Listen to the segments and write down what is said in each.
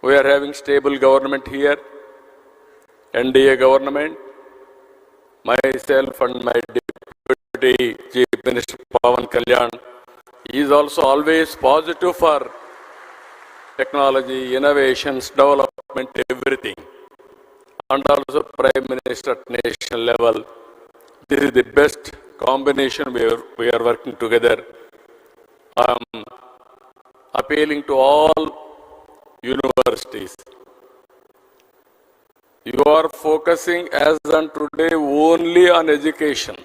We are having stable government here, NDA government. Myself and my Deputy Chief Minister Pawan Kalyan is also always positive for technology, innovations, development, everything. And also Prime Minister at national level. This is the best combination we are working together. I am appealing to all universities. You are focusing as on today only on education.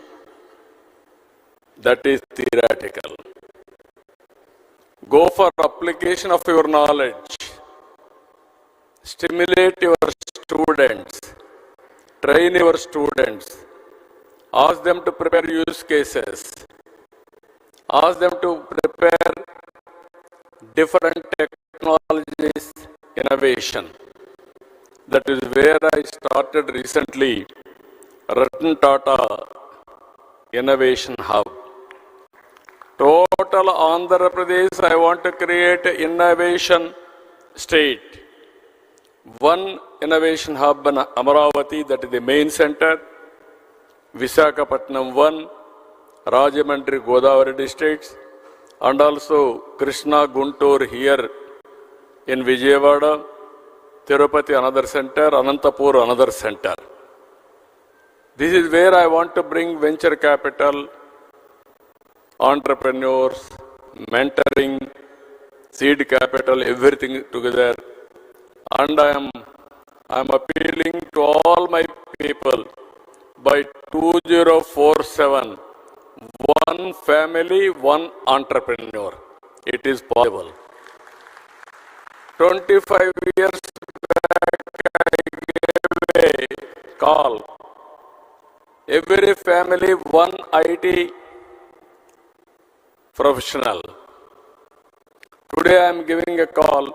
That is theoretical. Go for application of your knowledge. Stimulate your students. Train your students. Ask them to prepare use cases. Ask them to prepare different technologies, innovation. That is where I started recently, Ratan Tata Innovation Hub. Total Andhra Pradesh, I want to create an innovation state. One innovation hub in Amaravati, that is the main center. Visakhapatnam 1, Rajahmundry, Godavari districts, and also Krishna Guntur here in Vijayawada, Tirupati another center, Anantapur another center. This is where I want to bring venture capital, entrepreneurs, mentoring, seed capital, everything together. And I am appealing to all my people by 2047, one family, one entrepreneur. It is possible. 25 years back, I gave a call. Every family, one IT professional. Today I am giving a call,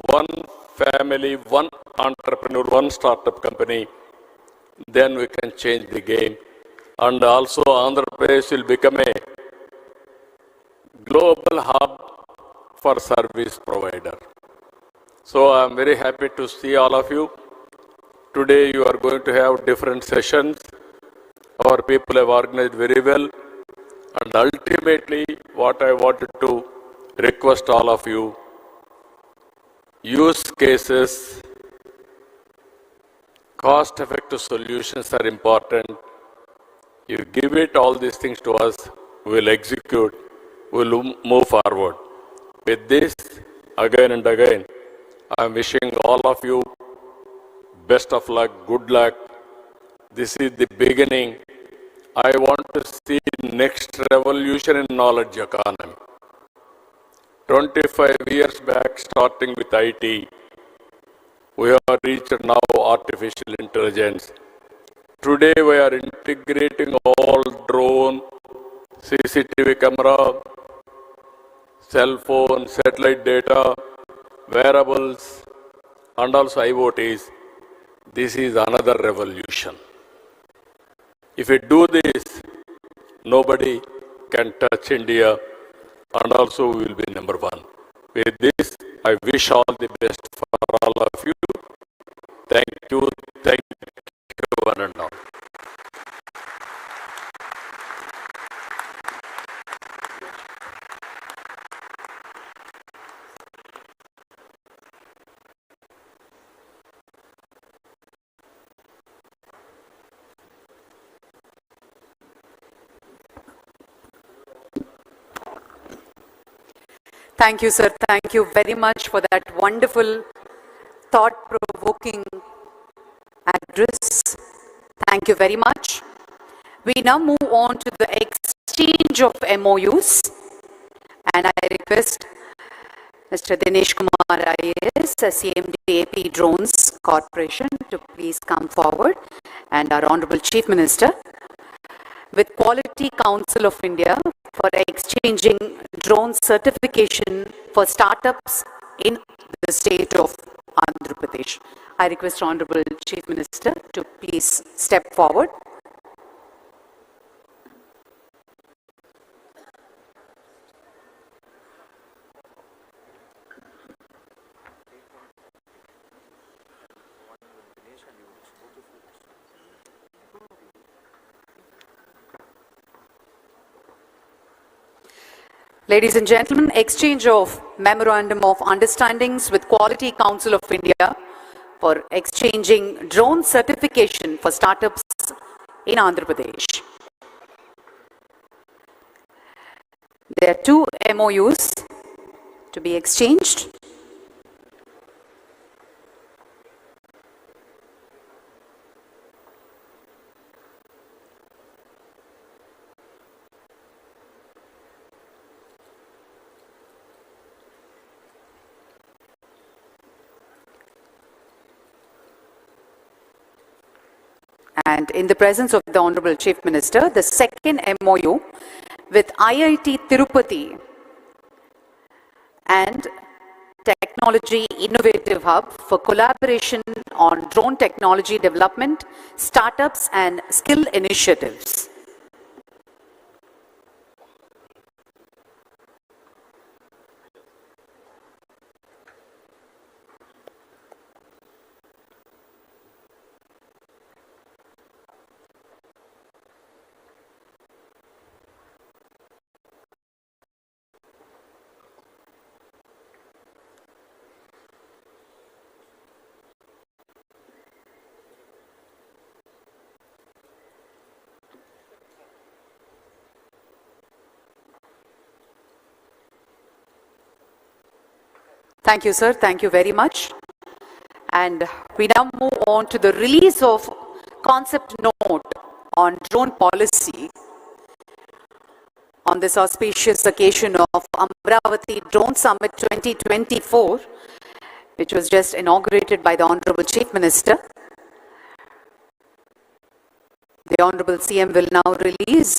one family, one entrepreneur, one startup company. Then we can change the game. And also Andhra Pradesh will become a global hub for service provider. So I am very happy to see all of you. Today you are going to have different sessions. Our people have organized very well. And ultimately what I wanted to request all of you, use cases, cost-effective solutions are important. You give it all these things to us, we will execute, we will move forward. With this, again and again, I am wishing all of you best of luck, good luck. This is the beginning. I want to see next revolution in knowledge economy. 25 years back, starting with IT, we have reached now artificial intelligence. Today we are integrating all drone, CCTV camera, cell phone, satellite data, wearables, and also IoTs. This is another revolution. If we do this, nobody can touch India, and also we will be number one. With this, I wish all the best for all of you. Thank you, one and all. Thank you, sir. Thank you very much for that wonderful, thought-provoking address. Thank you very much. We now move on to the exchange of MOUs. And I request Mr. Dinesh Kumar IAS, CMD AP Drones Corporation, to please come forward. And our Honorable Chief Minister, with Quality Council of India for exchanging drone certification for startups in the state of Andhra Pradesh. I request Honorable Chief Minister to please step forward. Ladies and gentlemen, exchange of Memorandum of Understandings with Quality Council of India for exchanging drone certification for startups in Andhra Pradesh. There are two MOUs to be exchanged. And in the presence of the Honorable Chief Minister, the second MOU with IIT Tirupati and Technology Innovative Hub for collaboration on drone technology development, startups and skill initiatives. Thank you, sir. Thank you very much. And we now move on to the release of concept note on drone policy on this auspicious occasion of Amravati Drone Summit 2024, which was just inaugurated by the Honorable Chief Minister. The Honorable CM will now release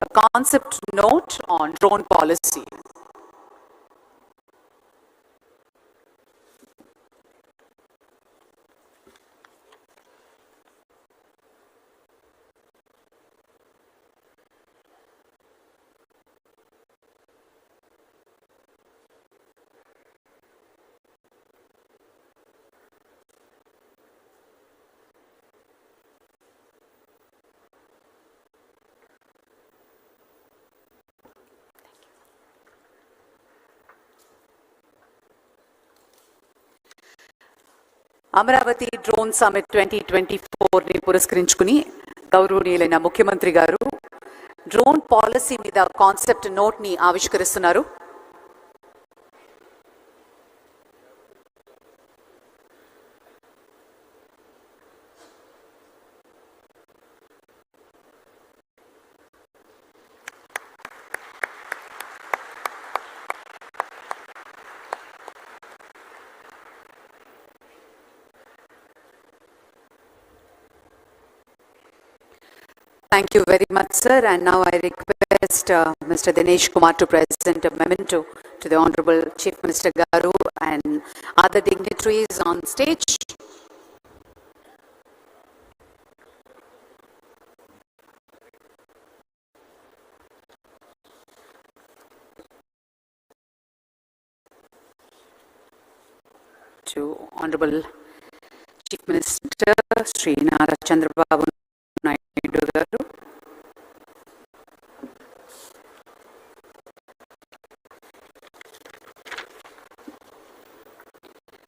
a concept note on drone policy. Amaravati drone summit 2024ని పురస్కరించుకుని గౌరవనీయులైన ముఖ్యమంత్రి గారు drone policy మీద concept నోట్ని ఆవిష్కరిస్తున్నారు. Thank you very much, sir. And now I request Mr. Dinesh Kumar to present a memento to the Honorable Chief Minister Garu and other dignitaries on stage. To Honorable Chief Minister Sri Nara Chandrababu Naidu garu.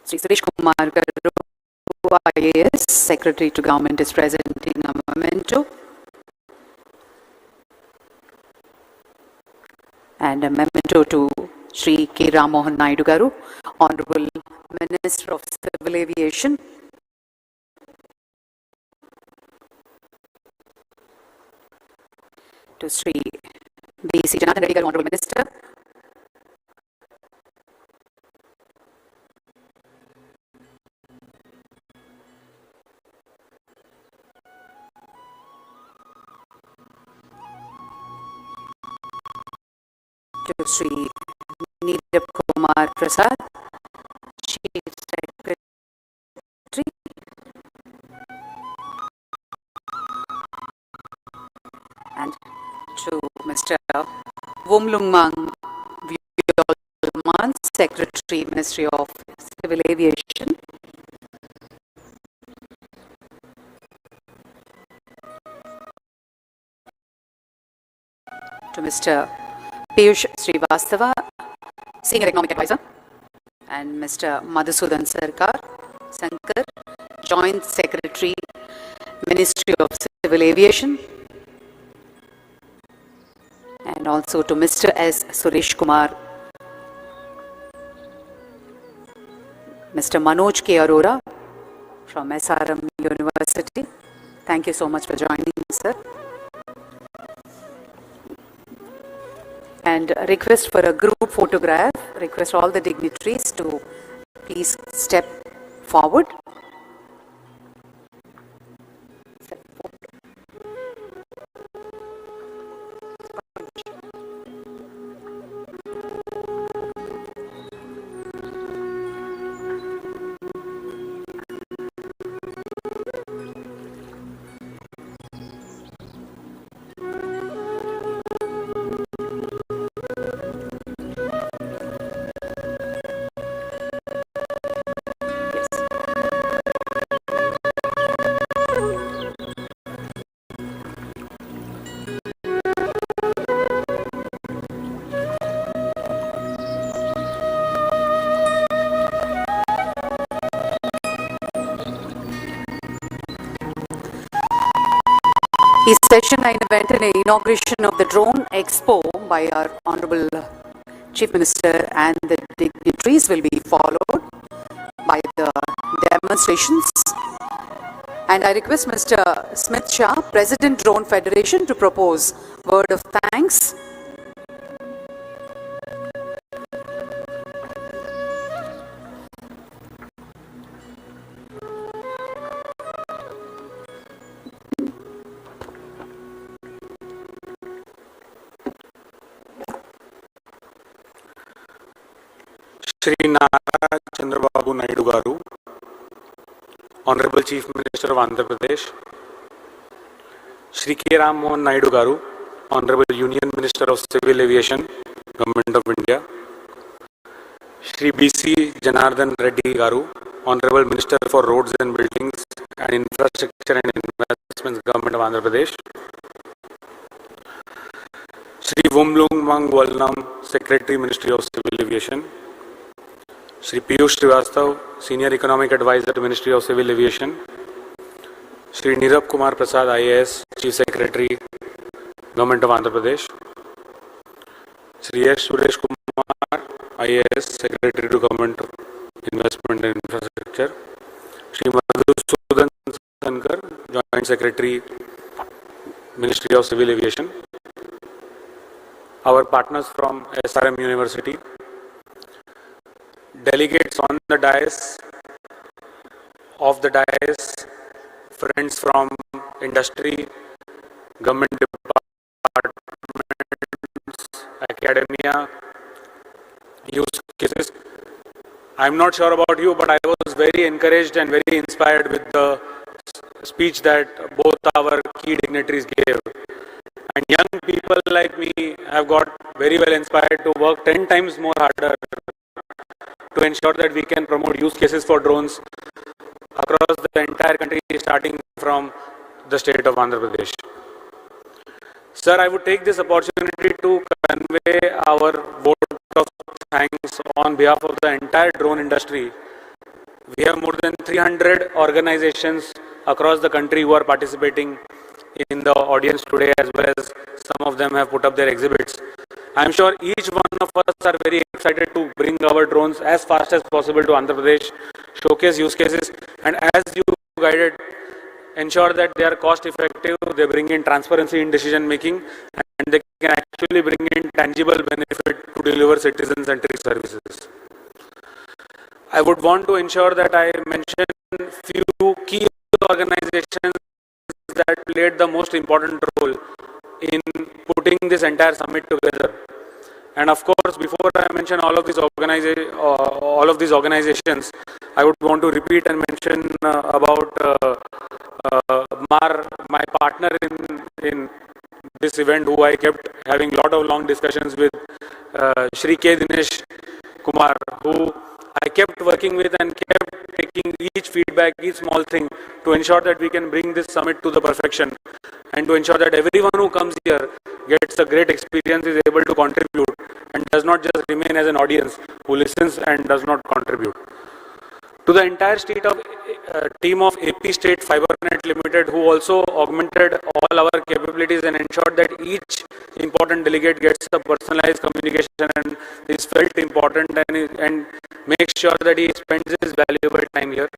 Sri Suresh Kumar garu, IAS Secretary to Government, is presenting a memento. And a memento to Sri K. Ramohan Naidu garu, Honorable Minister of Civil Aviation. To Sri B.C. Janathan Reddy garu, Honorable Minister. To Sri Neeraj Kumar Prasad, Chief Secretary. And to Mr. Wumlungmang Vyolman, Secretary, Ministry of Civil Aviation. To Mr. Piyush Srivastava, Senior Economic Advisor, and Mr. Madhusudan Sankar, Joint Secretary, Ministry of Civil Aviation, and also to Mr. S. Suresh Kumar, Mr. Manoj K. Arora from SRM University. Thank you so much for joining, sir. And a request for a group photograph. Request all the dignitaries to please step forward. His session and event and inauguration of the Drone Expo by our Honorable Chief Minister and the dignitaries will be followed by the demonstrations. And I request Mr. Smith Shah, President Drone Federation, to propose word of thanks. Shri Nara Chandrababu Naidu Garu, Honorable Chief Minister of Andhra Pradesh, Shri K. Ram Mohan Naidu Garu, Honorable Union Minister of Civil Aviation, Government of India, Shri B.C. Janardhan Reddy Garu, Honorable Minister for Roads and Buildings and Infrastructure and Investments, Government of Andhra Pradesh, Shri Wumlung Mang Walnam, Secretary, Ministry of Civil Aviation, Shri Piyush Srivastava, Senior Economic Advisor to Ministry of Civil Aviation, Shri Nirab Kumar Prasad, IAS, Chief Secretary, Government of Andhra Pradesh, Shri S. Suresh Kumar, IAS, Secretary to Government of Investment and Infrastructure, Shri Madhusudan Sankar, Joint Secretary, Ministry of Civil Aviation, our partners from SRM University, delegates on the dais, off the dais, friends from industry, government departments, academia, use cases. I'm not sure about you, but I was very encouraged and very inspired with the speech that both our key dignitaries gave. And young people like me have got very well inspired to work 10 times more harder to ensure that we can promote use cases for drones across the entire country, starting from the state of Andhra Pradesh. Sir, I would take this opportunity to convey our vote of thanks on behalf of the entire drone industry. We have more than 300 organizations across the country who are participating in the audience today, as well as some of them have put up their exhibits. I'm sure each one of us are very excited to bring our drones as fast as possible to Andhra Pradesh, showcase use cases, and as you guided, ensure that they are cost effective, they bring in transparency in decision making, and they can actually bring in tangible benefit to deliver citizen-centric services. I would want to ensure that I mention few key organizations that played the most important role in putting this entire summit together. And of course, before I mention all of these organizations, I would want to repeat and mention about my partner in this event, who I kept having a lot of long discussions with, Shri K. Dinesh Kumar, who I kept working with and kept taking each feedback, each small thing, to ensure that we can bring this summit to the perfection, and to ensure that everyone who comes here gets a great experience, is able to contribute and does not just remain as an audience who listens and does not contribute. To the entire team of AP State FiberNet Limited, who also augmented all our capabilities and ensured that each important delegate gets a personalized communication and is felt important and makes sure that he spends his valuable time here.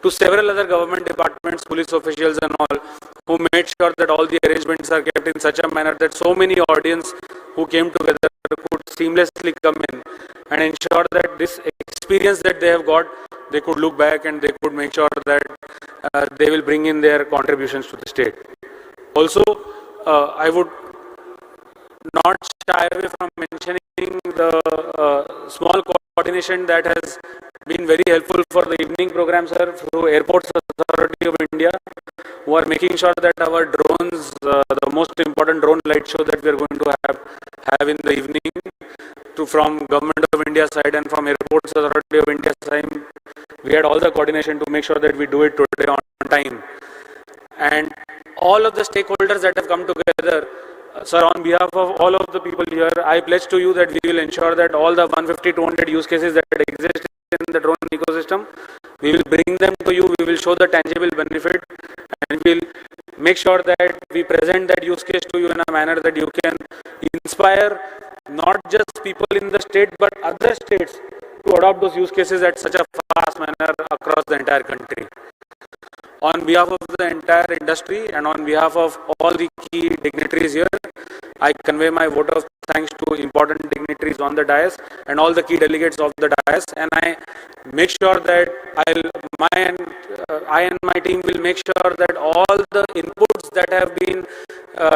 To several other government departments, police officials and all, who made sure that all the arrangements are kept in such a manner that so many audience who came together could seamlessly come in and ensure that this experience that they have got, they could look back and they could make sure that they will bring in their contributions to the state. Also, I would not shy away from mentioning the small coordination that has been very helpful for the evening program, sir, through Airports Authority of India, who are making sure that our drones, the most important drone light show that we are going to have in the evening, from Government of India side and from Airports Authority of India side, we had all the coordination to make sure that we do it today on time. And all of the stakeholders that have come together, sir, on behalf of all of the people here, I pledge to you that we will ensure that all the 150, 200 use cases that exist in the drone ecosystem, we will bring them to you, we will show the tangible benefit, and we will make sure that we present that use case to you in a manner that you can inspire not just people in the state but other states to adopt those use cases at such a fast manner across the entire country. On behalf of the entire industry and on behalf of all the key dignitaries here, I convey my vote of thanks to important dignitaries on the dais and all the key delegates of the dais, and I make sure that I and my team will make sure that all the inputs that have been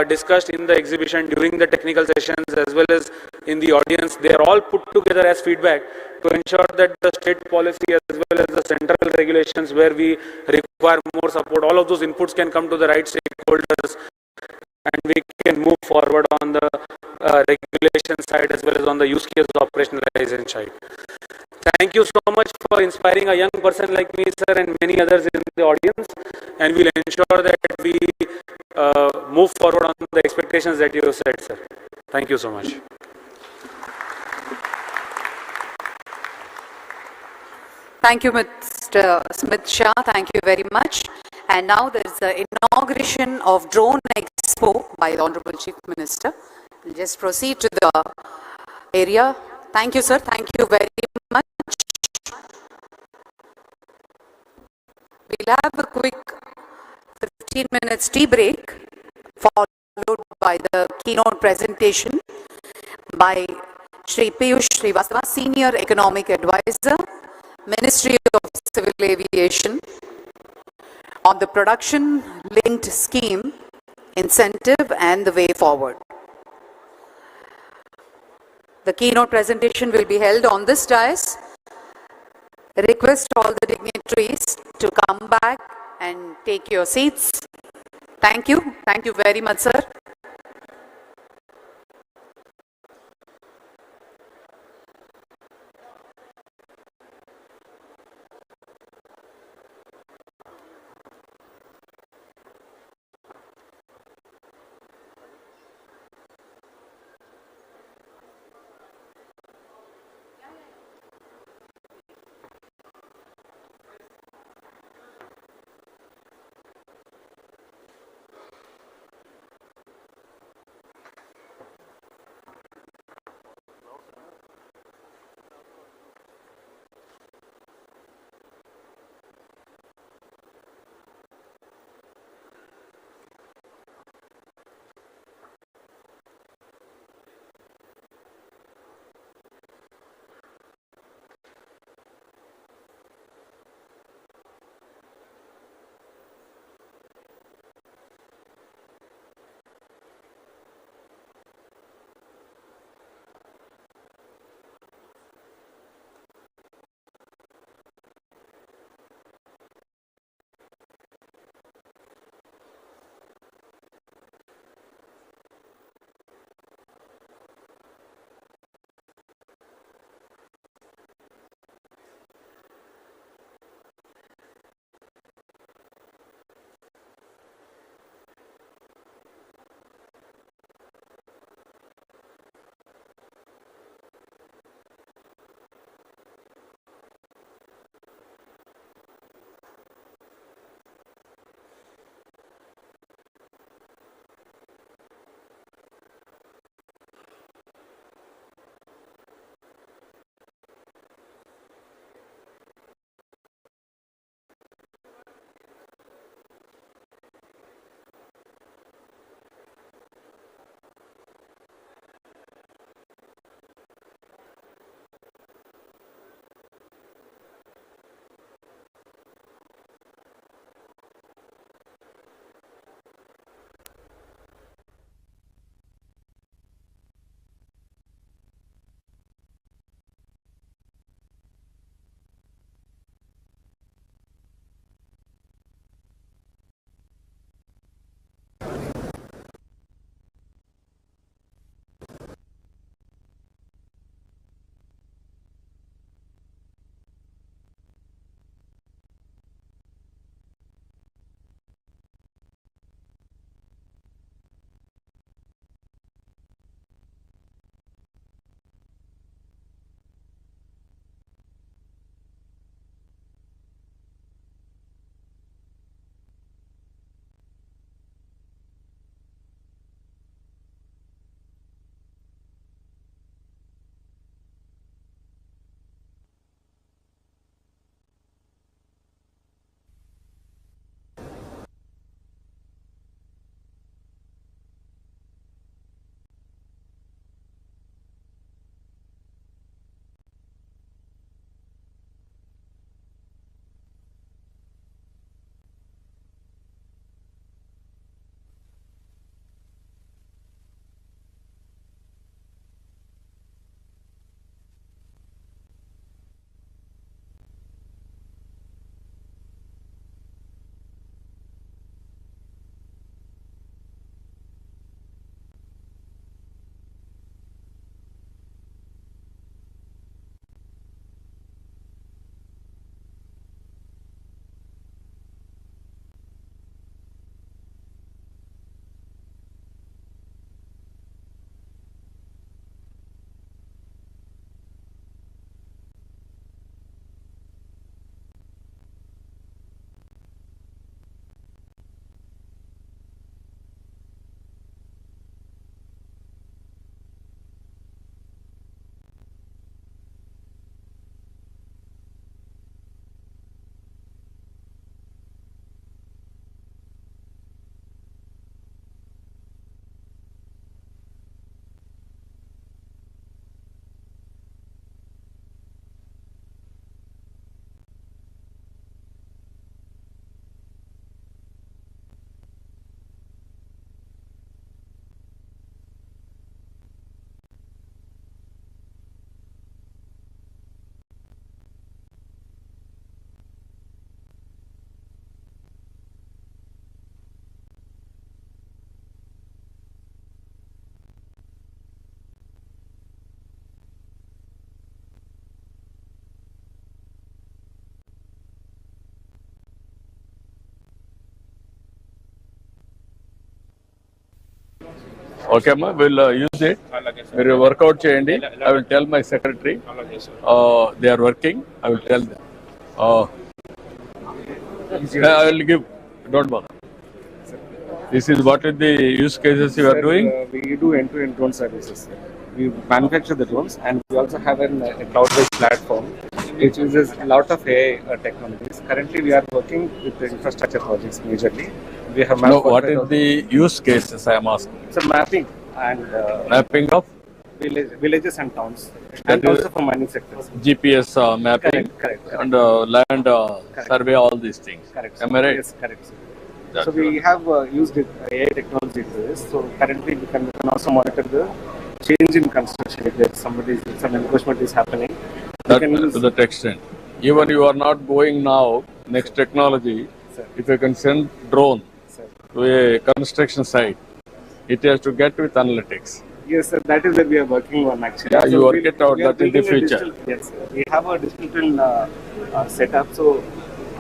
discussed in the exhibition during the technical sessions as well as in the audience, they are all put together as feedback to ensure that the state policy as well as the central regulations where we require more support, all of those inputs can come to the right stakeholders and we can move forward on the regulation side as well as on the use case operationalization side. Thank you so much for inspiring a young person like me, sir, and many others in the audience, and we'll ensure that we move forward on the expectations that you have set, sir. Thank you so much. Thank you, Mr. Smith Shah. Thank you very much. And now there is the inauguration of Drone Expo by the Honorable Chief Minister. We'll just proceed to the area. Thank you, sir. Thank you very much. We'll have a quick 15 minutes tea break, followed by the keynote presentation by Shri Piyush Srivastava, Senior Economic Advisor, Ministry of Civil Aviation, on the Production Linked Scheme, Incentive and the Way Forward. The keynote presentation will be held on this dais. Request all the dignitaries to come back and take your seats. Thank you. Thank you very much, sir. Okay, ma, we'll use it. మీరు work out చేయండి. I will tell my secretary. They are working. I will tell them. I will give. Don't bother. This is what is the use cases you are doing. We do end-to-end drone services. We manufacture the drones, and we also have a cloud-based platform which uses a lot of AI technologies. Currently, we are working with the infrastructure projects majorly. We have No, what is the use cases I am asking? It's a mapping and Mapping of villages and towns, That and is- also for mining sectors. GPS mapping Correct. and land survey, all these things. Correct. Am I right? Yes, correct. Sir. That's So we have used AI technology to this. So currently we can also monitor the change in construction. If there's some encroachment is happening, we That, can use. to that extent. Even you are not going now, next technology, Sir. if you can send drone Sir. to a construction site, it has to get with analytics. Yes, sir. That is where we are working on actually. Yeah, you work we- it out. we are That is the building a future. digital- Yes, sir. We have a digital setup. So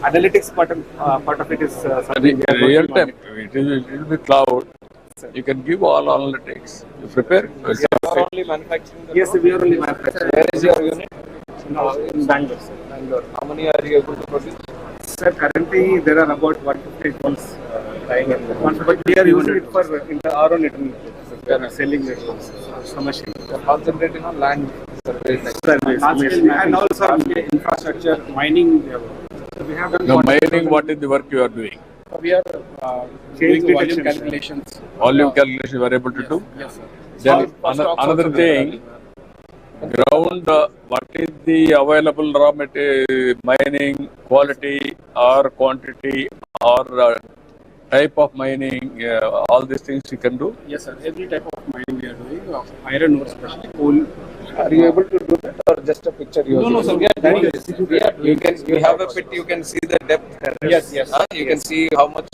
analytics part of it is something we are Real working on time, it will be cloud. Sir. You can give all analytics. You prepare. only manufacturing. Yes, we are only manufacturing. Where is your unit? In Bangalore, sir. Bangalore. How many are you able to produce? Sir, currently there are about 150 drones lying in the but we are using it for in the our own internal purposes. We are selling the drones commercially. You're concentrating on land surveys. Service, mainly. And also infrastructure, mining. We have done Now, mining, what is the work you are doing? we are change doing the volume detection, sir. calculations. Volume calculation you are able to do? Yes, sir. Then First off, another also thing, ground, what is the available raw material, mining quality or quantity or type of mining, all these things you can do? Yes, sir. Every type of mining we are doing, iron ore especially, coal. Are you able to do that or just a picture? You No, sir. We are doing this. You have a pit. You can see the depth. Yes, yes. You can see how much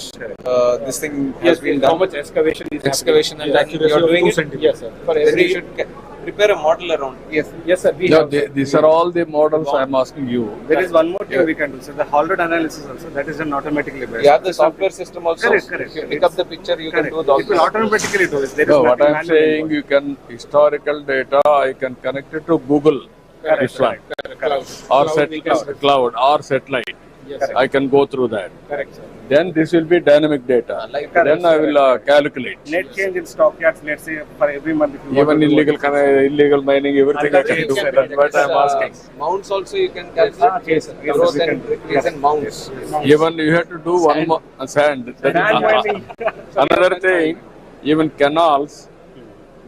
this thing has Yes, been how done. much excavation is Excavation and happening. then you are doing it. Yes, sir. For Then every. you should prepare a model around. Yes. Yes, sir. We No, have. these are all the models I am asking you. There is one more thing we can do. So the haul road analysis also, that is done automatically. You have the software system also. Correct. If you pick up the picture, you can Correct. do the It will automatically do this. There is No, what nothing I am manual saying, involved. you can historical data, I can connect it to Google, this one, Cloud. or Cloud we can- cloud or satellite. Yes, sir. I can go through that. Correct, sir. Then this will be dynamic data. Like Then I will calculate. Net change in stockyards, let's say for every month. If you want Even to do illegal mining, everything I can do. Yes, That's what I am asking. mounts also you can calculate. Yes, sir. Yes, Growth we and can do. decrease in mounts. Even you have to do one more sand. That is Sand mining. another thing. Even canals,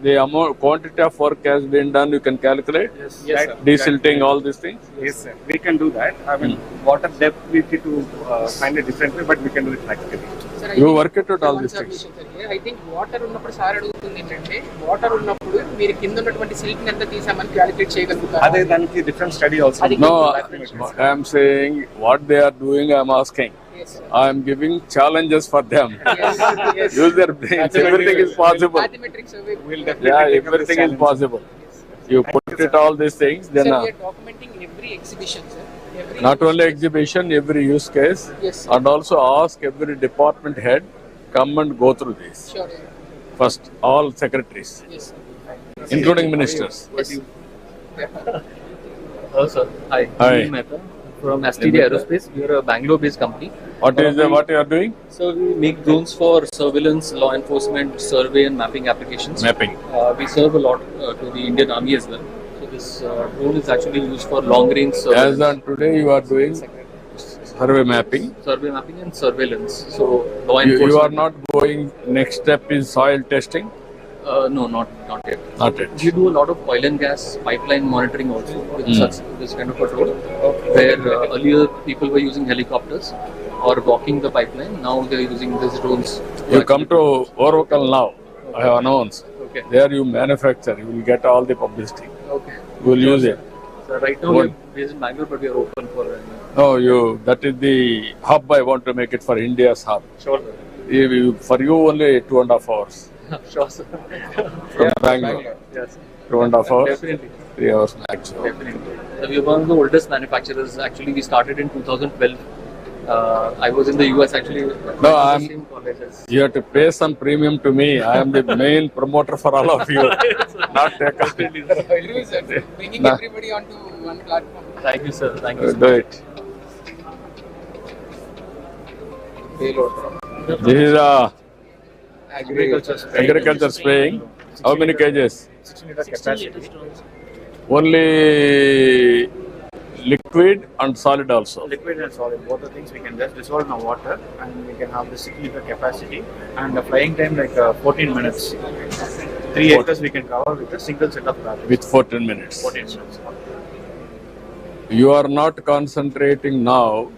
the amount quantity of work has been done. You can calculate. Yes, sir. Desilting, all these things. Yes, sir. We can do that. I mean, water depth we need to find a different way, but we can do it practically. Sir, I You think work it out all one these things. submission, sir. Here, I think water ఉన్నప్పుడు sir అడుగుతుంది ఏంటంటే water ఉన్నప్పుడు మీరు కింద ఉన్నటువంటి silk అంతా తీసామని calculate చేయగలుగుతారు అదే దానికి different study also. అది- No, I am saying what they are doing. I am asking. I am giving challenges for them. Use their brains. Everything is possible. Mathematics survey We'll definitely Yeah, take up this everything is challenge. possible. You put it all these things, then sir we are documenting every exhibition sir not only exhibition, every use case, Yes, sir. and also ask every department head come and go through this. Sure First, all secretaries, yes including ministers. Hello, sir. Hi. Hi. Neel Mehta from STD Aerospace. We are a Bangalore-based company. What you are doing? So we make drones for surveillance, law enforcement, survey, and mapping applications. Mapping. We serve a lot to the Indian Army as well. So this drone is actually used for long-range As surveillance, on today, you are doing survey mapping. survey mapping, and surveillance. So law You enforcement. are not going. Next step is soil testing. No, not yet. Not yet. We do a lot of oil and gas pipeline monitoring also with such this kind of a drone. Where earlier people were using helicopters or walking the pipeline. Now they are using these drones. You come to Orvakal now. I have announced. Okay. There you manufacture. You will get all the publicity. Okay. You will use it. So right now What? we are based in Bangalore, but we are open for. No, that is the hub. I want to make it for India's hub. Sure. For you only 2.5 hours Sure, sir. from Bangalore. Yes. 2.5 hours. Definitely. 3 hours maximum. Definitely. So we are one of the oldest manufacturers. Actually, we started in 2012 I was in the US actually. No, I I'm- was in the same college as. You have to pay some premium to me. I am the main promoter for all of you. Not take a Really, sir, bringing Nah. everybody onto one platform. Thank you, sir. Thank you. So Do it. This is a agriculture spraying. How many kgs? 16 liter capacity. Only liquid and solid also. Liquid and solid, both the things we can just dissolve in the water and we can have the 6 liter capacity and the flying time like 14 minutes. 3 acres we can cover with a single set of batteries. With 14 minutes. 14 minutes. You are not concentrating now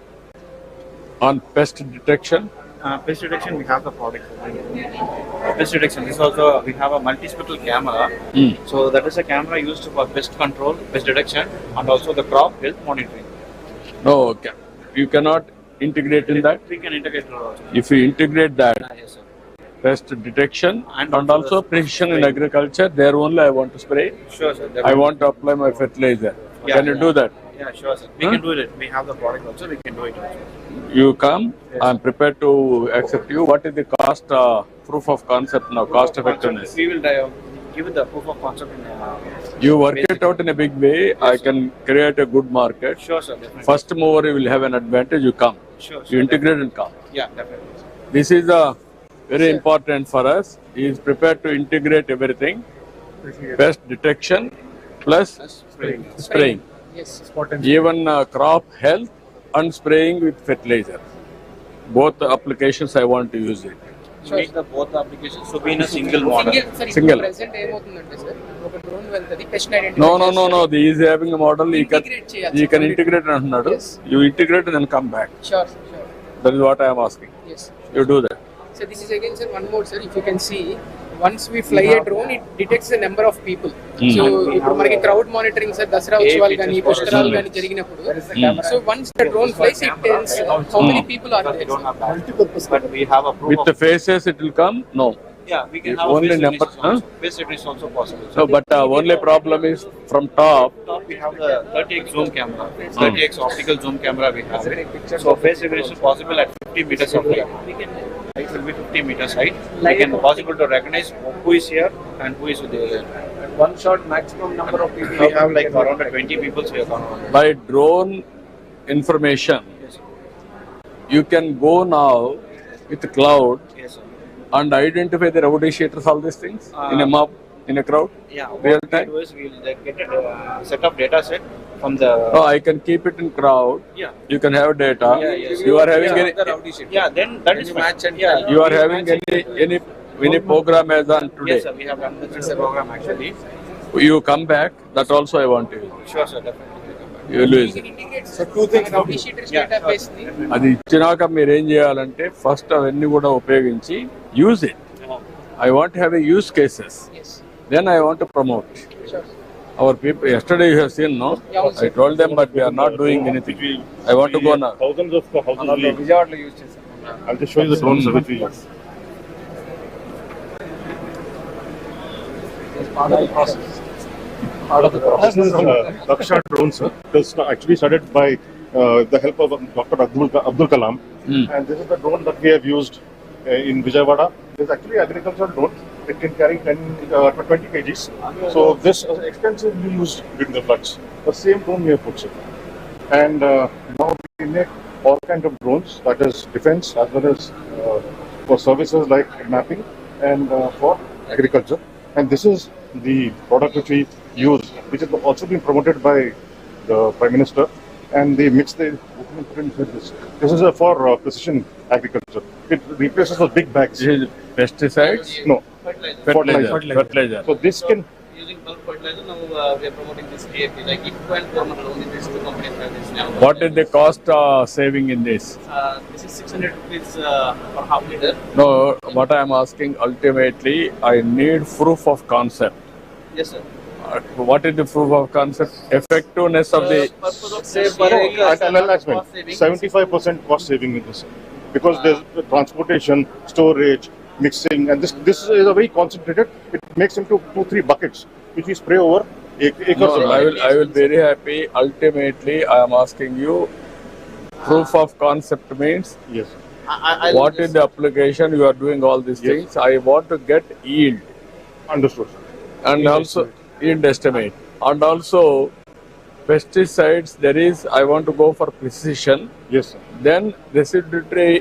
on pest detection. Pest detection, we have the product. Pest detection, this also, we have a multispectral camera. So that is a camera used for pest control, pest detection and also the crop health monitoring. No, okay. You cannot integrate in that. We can integrate it also. If you integrate that, Yes, sir. pest detection And and also precision in agriculture, there only I want to spray. Sure, sir. I want to apply my fertilizer. Yeah, Can you yeah. do that? Yeah, sure, sir. We can do it. We have the product also, we can do it also. You come, I'm prepared to accept you. What is the cost, proof of concept now, cost effectiveness? We will give the proof of concept in You work it out in a big way, I can create a good market. Sure, sir, definitely. First mover, you will have an advantage, you come. Sure, You integrate and come. Yeah, definitely. This is very important for us. He is prepared to integrate everything. Pest detection plus spraying. Yes. Even crop health and spraying with fertilizer. Both applications I want to use it. Make the both applications to be in a single model. Sir, Single. Present ఏమవుతుందంటే sir ఒక drone వెళ్తుంది pest identify No. He is having a model. He Integrate చేయాలి. can integrate అంటున్నాడు. Yes. You integrate and then come back. Sure That is what I am asking. Yes You do that. So this is again, sir, one more, sir. If you can see, once we fly a drone, it detects the number of people. So ఇప్పుడు మనకి crowd monitoring, sir, Dasara ఉత్సవాలు కానీ పుష్కరాలు కానీ జరిగినప్పుడు, so once the drone flies, it tells how many people are We there. don't have that. But we have a proof With of... the faces it will come? No. Yeah, we can If have only a face number- recognition also. Face recognition is also possible. No, but only problem is from top. Top we have the 30x zoom camera. 30x optical zoom camera we have it. So face recognition possible at 50 meters of height. It will be 50 meters height. We can possible to recognize who is here and who is there. One shot maximum number of people. We have like around 20 people here. By drone information, you can go now with cloud Yes, sir. and identify the rowdy sheeters, all these things in a mob, in a crowd. Yeah, Real what time? we do is we will get a set of data set from the... Oh, I can keep it in crowd. Yeah. You can have data. Yeah, yes. You are having Yeah. any, The rowdy sheet. Yeah, then that is you fine. match and yeah, tell. you are we having match any program as on today. Yes, sir. We have done this program actually. You come back. That also I want to use. Sure, sir. Definitely. You will use We it. can integrate, so two things. Rowdy sheeters Yeah, database ni. అది ఇచ్చినాక మీరు ఏం చేయాలంటే first అవన్నీ కూడా ఉపయోగించి use it. I want to have a use cases. Yes. Then I want to promote. Sure. Our people, yesterday you have seen, no? Yeah, I told them, but we are not doing anything. I want to go now. Thousands of houses. విజయవాడలో use చేశాం. I'll just show you the drones which we use. Part of the process. This is Raksha drone, sir. It was actually started by the help of Dr. Abdul Kalam. And this is the drone that we have used in Vijayawada. This is actually agricultural drone. It can carry 20 kgs. So this is extensively used during the floods. The same drone we have put, sir. And now we make all kinds of drones, that is defense as well as for services like mapping and for agriculture. And this is the product which we use, which has also been promoted by the Prime Minister. And they mix the this is for precision agriculture. It replaces those big bags. This is pesticides, No, fertilizer. so this can Using bulk fertilizer, now we are promoting this DAP. Like IFCO and Coromandel, only these two companies have this now. What is the cost saving in this? This is 600 rupees per half liter. No, what I am asking ultimately, I need proof of concept. Yes, sir. What is the proof of concept? Effectiveness of the. Purpose of Say this per DAP acre, is, enlargement. cost saving. 75% cost saving in this, because there's transportation, storage, mixing, and this is a very concentrated. It makes into 2-3 buckets, which we spray over acres. No, I will very happy. Ultimately, I am asking you Proof of concept means Yes. what is the application you are doing all these Yes. things. I want to get yield Understood, sir. and also yield estimate and also pesticides. There is I want to go for precision. Yes, sir. Then residuary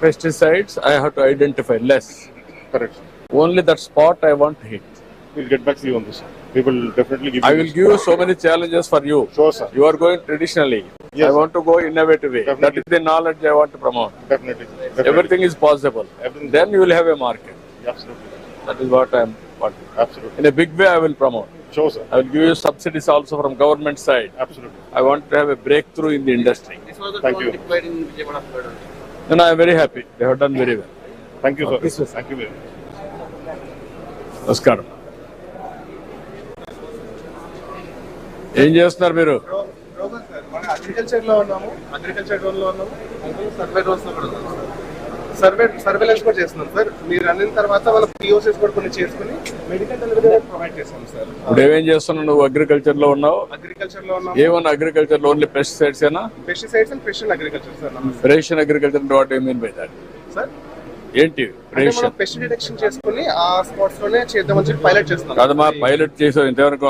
pesticides I have to identify less. Correct, sir. Only that spot I want to hit. We'll get back to you on this, sir. We will definitely give I you will this. give you so many challenges for you. Sure, sir. You are going traditionally. Yes, I sir. want to go innovative way. That Definitely. is the knowledge I want to promote. Definitely. Everything is possible. Everything- Then you will have a market. Absolutely. That is what I am wanting. Absolutely. In a big way I will promote. Sure, sir. I will give you subsidies also from government side. Absolutely. I want to have a breakthrough in the industry. Thank you. And I am very happy. They have done very well. Thank you, sir. Thank you very much. నమస్కారం. ఏం చేస్తున్నారు మీరు? మన agriculture లో ఉన్నాము, agriculture drone లో ఉన్నాము, survey drones లో కూడా ఉన్నాము. సర్వేలెన్స్ కూడా చేస్తున్నాం సార్. మీరు అన్న తర్వాత వాళ్ళ పిఓసిస్ కూడా కొన్ని చేసుకుని మెడికల్ డెలివరీ ప్రొవైడ్ చేస్తాం సార్. ఇప్పుడు ఏమేం చేస్తున్నావు? నువ్వు అగ్రికల్చర్ లో ఉన్నావు. అగ్రికల్చర్ లో ఉన్నాము. ఏమన్నా అగ్రికల్చర్ లో ఓన్లీ పెస్టిసైడ్స్ ఏనా? Pesticides and precision agriculture sir. Precision agriculture what you mean by that? Sir ఏంటి అంటే మనం ప్రెసిషన్? పెస్ట్ డిటెక్షన్ చేసుకుని ఆ స్పాట్స్ లోనే చేద్దామని చెప్పి పైలట్ చేస్తున్నాం. కాదమ్మా, పైలట్ చేసావు ఇంతవరకు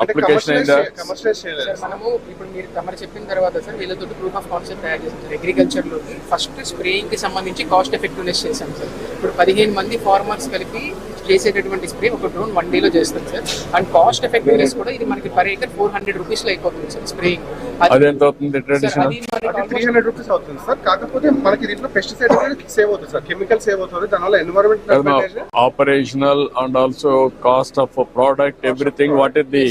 అప్లికేషన్ అయిందా? కమర్షియలైజ్ చేయలేదు సార్ మనము ఇప్పుడు మీరు తమరు చెప్పిన తర్వాత సార్ వీళ్ళతో ప్రూఫ్ ఆఫ్ కాన్సెప్ట్ తయారు చేస్తాం. అగ్రికల్చర్ లో ఫస్ట్ స్ప్రేయింగ్ కి సంబంధించి కాస్ట్ ఎఫెక్టివ్నెస్ చేశాం సార్. ఇప్పుడు 15 మంది ఫార్మర్స్ కలిపి చేసేటటువంటి స్ప్రే ఒక డ్రోన్ 1 day లో చేస్తాం సార్. అండ్ కాస్ట్ ఎఫెక్టివ్నెస్ కూడా ఇది మనకి పర్ ఏకర్ 400 రూపీస్ లో అయిపోతుంది సార్ స్ప్రేయింగ్. అది ఎంత అవుతుంది ట్రెడిషనల్? 300 రూపీస్ అవుతుంది సార్. కాకపోతే మనకి దీంట్లో పెస్టిసైడ్ అనేది సేవ్ అవుతుంది సార్, కెమికల్ సేవ్ అవుతుంది. దానివల్ల environment operational and also cost of product everything what is the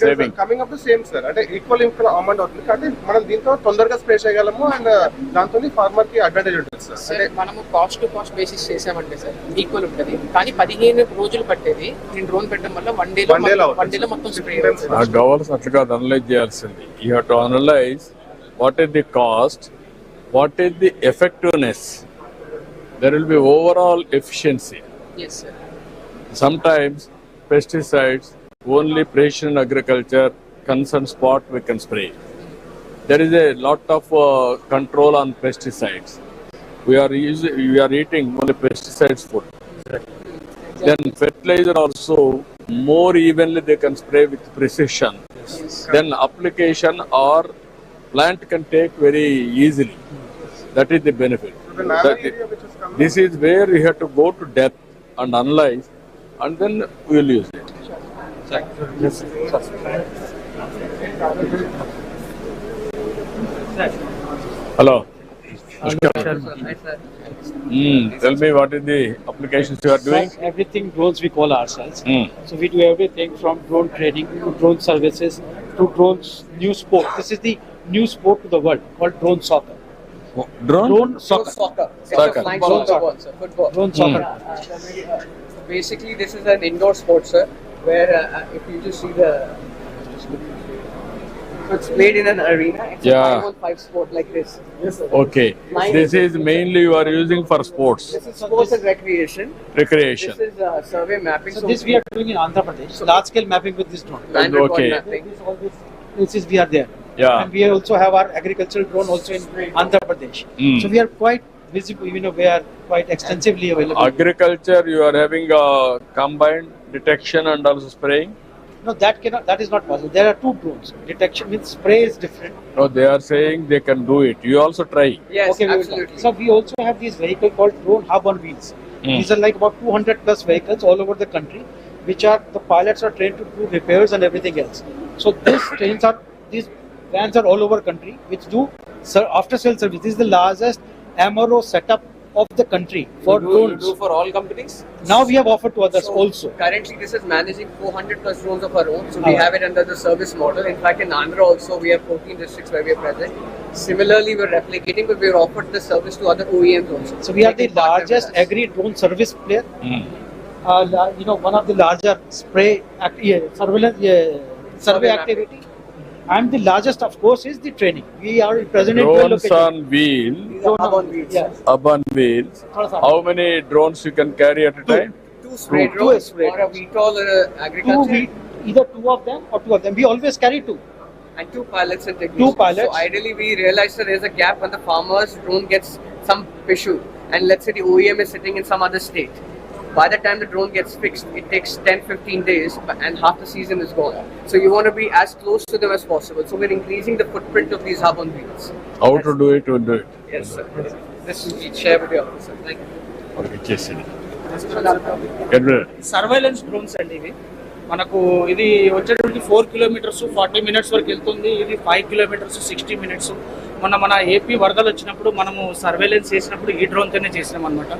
saving? Coming up the same sir. అంటే ఈక్వల్ అమౌంట్ అవుతుంది కాబట్టి మనం దీంతో తొందరగా స్ప్రే చేయగలము అండ్ దాంతో ఫార్మర్ కి అడ్వాంటేజ్ ఉంటుంది సార్. అంటే మనము కాస్ట్ టు కాస్ట్ బేసిస్ చేసామంటే సార్ ఈక్వల్ ఉంటుంది. కానీ 15 రోజులు పట్టేది నేను డ్రోన్ పెట్టడం వల్ల 1 day లో మొత్తం స్ప్రే అవుతుంది. నాకు కావాల్సిన అట్లా కాదు, అనలైజ్ చేయాల్సింది. You have to analyse what is the cost, what is the effectiveness. There will be overall efficiency. Yes sir. Sometimes pesticides only precision agriculture concern spot we can spray. There is a lot of control on pesticides. We are eating only pesticides food. Then fertilizer also more evenly they can spray with precision. Then application or plant can take very easily. That is the benefit. This is where you have to go to depth and analyze, and then we will use it. Hello. Tell me what is the applications you are doing? Everything drones we call ourselves. Mm. So we do everything from drone training to drone services to drones new sport. This is the new sport to the world called drone soccer. Drone? Drone soccer. Soccer. Soccer. Flying Drone football, sir. Football. Drone soccer. Basically, this is an indoor sport, sir, where if you just see the, so it's played in an arena. It's Yeah. a 5-on-5 sport like this. Okay. This is mainly you are using for sports, This is sports and recreation. recreation. This is survey mapping. So this we are doing in Andhra Pradesh. Large scale mapping with this drone. landed body Okay. mapping. All these places we are there. Yeah. And we also have our agricultural drone also in Andhra Pradesh. Mm. So we are quite visible, we are quite extensively available. Agriculture, you are having combined detection and also spraying. No, that is not possible. There are two drones. Detection means spray is different. No, they are saying they can do it. You also try. Yes, Okay, we will absolutely. try. So we also have these vehicles called drone hub on wheels. Mm. These are like about 200 plus vehicles all over the country, which are the pilots are trained to do repairs and everything else. So these vans are all over country, which do after sale service. This is the largest MRO setup of the country for You drones. do for all companies? Now we have offered to others So, also. Currently, this is managing 400 plus drones of our own. So we have it under the service model. In fact, in Andhra also, we have 14 districts where we are present. Similarly, we're replicating, but we're offered the service to other OEMs also. So we are the Making partner largest with us. agri drone service player. Mm. One of the larger surveillance survey activity. And the largest, of course, is the training. We are present in 12 Drones locations. on wheel, These are hub on wheels. Yes. up on wheels. How many drones you can carry at a time? Two spray Two drones spray or a VTOL or a agriculture. Either two of them or two of them. We always carry two. And 2 pilots and technicians. 2 pilots. So ideally we realize that there's a gap when the farmer's drone gets some issue and let's say the OEM is sitting in some other state. By the time the drone gets fixed, it takes 10-15 days and half the season is gone. So you want to be as close to them as possible. So we're increasing the footprint of these hub on wheels. How to do it, we'll do it. Yes, sir. This we share with the officer. Thank you. Okay, చేసేది. Edward. Surveillance drones అండి ఇవి మనకు ఇది వచ్చేటప్పటికి 4 kilometres 40 minutes వరకు వెళ్తుంది. ఇది 5 kilometres 60 minutes. మన ఏపీ వరదలు వచ్చినప్పుడు మనము సర్వేలెన్స్ చేసినప్పుడు ఈ డ్రోన్ తోనే చేసినాం అనమాట.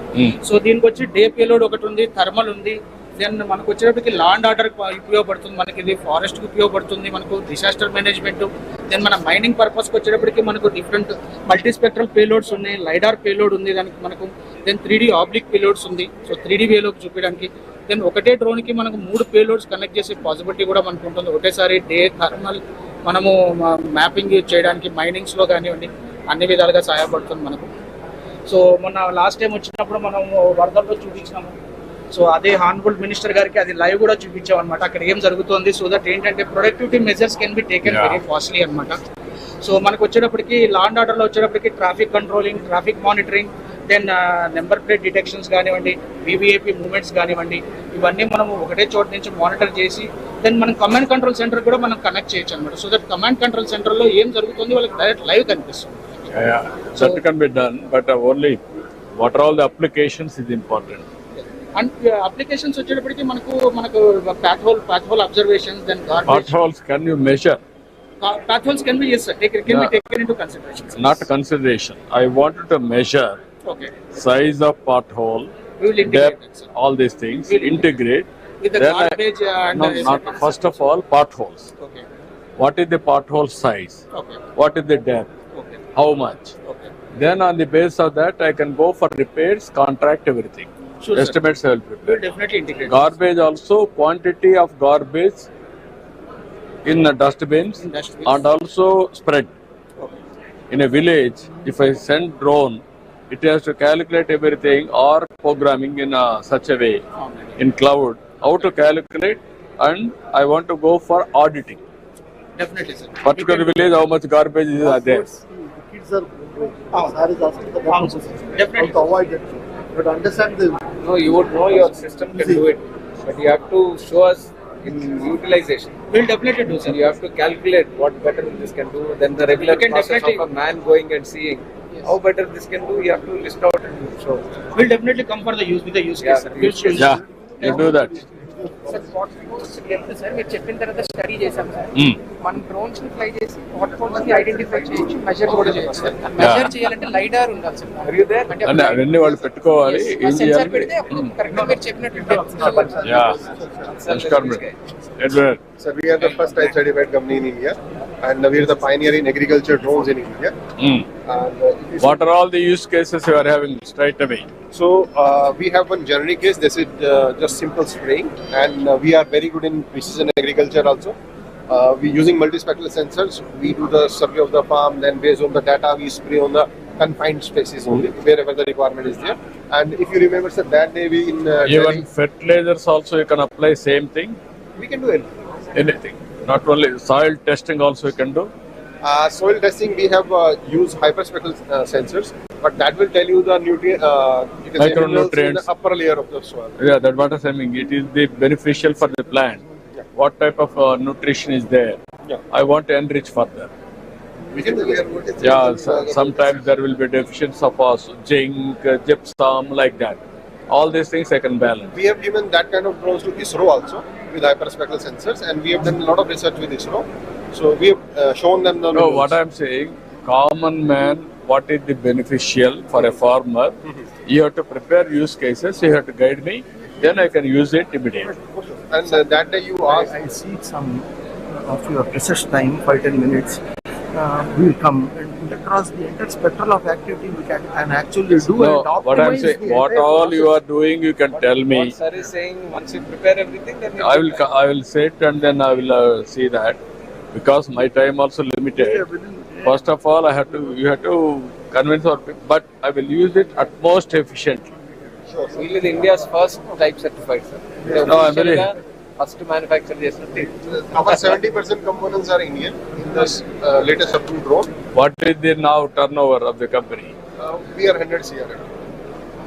సో దీనికి వచ్చి డే పేలోడ్ ఒకటి ఉంది, థర్మల్ ఉంది. దెన్ మనకు వచ్చేటప్పటికి లాండ్ ఆర్డర్ ఉపయోగపడుతుంది, మనకి ఇది ఫారెస్ట్ కి ఉపయోగపడుతుంది, మనకు డిసాస్టర్ మేనేజ్మెంట్. దెన్ మన మైనింగ్ పర్పస్కి వచ్చేటప్పటికి మనకు డిఫరెంట్ మల్టీస్పెక్ట్రల్ పేలోడ్స్ ఉన్నాయి, లైడార్ పేలోడ్ ఉంది దానికి మనకు. దెన్ 3D ఆబ్లిక్ పేలోడ్స్ ఉంది, సో 3D వేలోకి చూపించడానికి. దెన్ ఒకటే డ్రోన్ కి మనకు 3 పేలోడ్స్ కనెక్ట్ చేసే పాసిబిలిటీ కూడా మనకు ఉంటుంది. ఒకటేసారి డే థర్మల్ మనము మ్యాపింగ్ చేయడానికి మైనింగ్స్లో కానివ్వండి అన్ని విధాలుగా సహాయపడుతుంది మనకు. సో మొన్న లాస్ట్ టైం వచ్చినప్పుడు మనము వరదల్లో చూపించినాము. సో అదే హానరబుల్ మినిస్టర్ గారికి అది లైవ్ కూడా చూపించాం అనమాట, అక్కడ ఏం జరుగుతుంది. సో దట్ ఏంటంటే productivity measures can be taken very fastly అనమాట. సో మనకు వచ్చేటప్పటికి లాండ్ ఆర్డర్లో వచ్చేటప్పటికి traffic controlling, traffic monitoring, then number plate detections కానివ్వండి, వివిఐపి మూవ్మెంట్స్ కానివ్వండి, ఇవన్నీ మనం ఒకటే చోట నుంచి మానిటర్ చేసి దెన్ మనం కమాండ్ కంట్రోల్ సెంటర్ కూడా మనం కనెక్ట్ చేయొచ్చు అనమాట. సో దట్ కమాండ్ కంట్రోల్ సెంటర్లో ఏం జరుగుతుంది వాళ్ళకి డైరెక్ట్ లైవ్ కనిపిస్తుంది. That can be done, but only what are all the applications is important. And applications వచ్చేటప్పటికి మనకు path hole observations, then Potholes can you measure? path holes can be, yes sir, can be taken into consideration. Not consideration. I wanted to measure Okay. size of pothole, We will integrate depth, it, sir. all these things, integrate. With the Then garbage and no, not first of all potholes. Okay. What is the pothole size? Okay. What is the depth? Okay. How much? Okay. Then on the basis of that, I can go for repairs, contract everything. Sure, sir. Estimates I will We will prepare. definitely integrate. Garbage also, quantity of garbage in the dustbins In dustbins. and also spread. Okay. In a village, if I send drone, it has to calculate everything or programming in such a way in cloud, how to calculate, and I want to go for auditing. Definitely, sir. Particular village, how much garbage is there. Kids are Sir is asking the Definitely. how to avoid it. But understand the No, you would know your system can do it, but you have to show us in utilization. We will definitely do, sir. You have to calculate what better this can do than the regular You can process definitely- of a man going and seeing how better this can do. You have to list out and show. We will definitely come for the use with the use case, sir. We will show you. Yeah, you do that. Sir sir మీరు చెప్పిన తర్వాత study చేశాం sir. మనం drones ని fly చేసి what holes ని identify చేయొచ్చు, measure కూడా చేయొచ్చు సార్. మెజర్ చేయాలంటే లైడార్ ఉండాలి sir. Are you there? And అవన్నీ వాళ్ళు పెట్టుకోవాలి. ఏం సెన్సార్ చేయాలి? పెడితే అప్పుడు కరెక్ట్ గా మీరు చెప్పినట్టు Yeah. Namaskar. Edward. So we are the first type certified company in India, and we are the pioneer in agriculture drones in India. And, if you What are all the use cases you are having straight away? So we have one generic case. This is just simple spraying, and we are very good in precision agriculture also. We using multispectral sensors. We do the survey of the farm. Then based on the data, we spray on the confined spaces only, wherever the requirement is there. And if you remember, sir, that day we in Even fertilizers also you can apply same thing. we can do anything. Anything. Not only soil testing also you can do. Soil testing, we have used hyperspectral sensors, but that will tell you the nutrient, Micronutrients. in the upper layer of the soil. Yeah, that's what I'm saying. It is the beneficial for the plant. What type of nutrition is there? Yeah. I want to enrich further. We can do it. Yeah, sometimes there will be deficiency of zinc, gypsum, like that. All these things I can balance. We have given that kind of drones to ISRO also with hyperspectral sensors, and we have done a lot of research with ISRO. So we have shown them the. No, what I'm saying, common man, what is the beneficial for a farmer? You have to prepare use cases. You have to guide me. Then I can use it immediately. And that day you asked. I see some of your research time, 5-10 minutes. We will come and across the entire spectrum of activity we can actually do No, and optimize what I'm saying, the what entire all you are process. doing, you can tell me. What sir is saying, once you prepare everything, then you I will sit and then I will see that, because my time also limited. First of all, you have to convince our people, but I will use it at most efficiently. Sure. We are India's first type certified, sir. No, I'm very, first manufacture చేసినట్టు. Our 70% components are Indian in this latest approved drone. What is the now turnover of the company? We are 100 CR.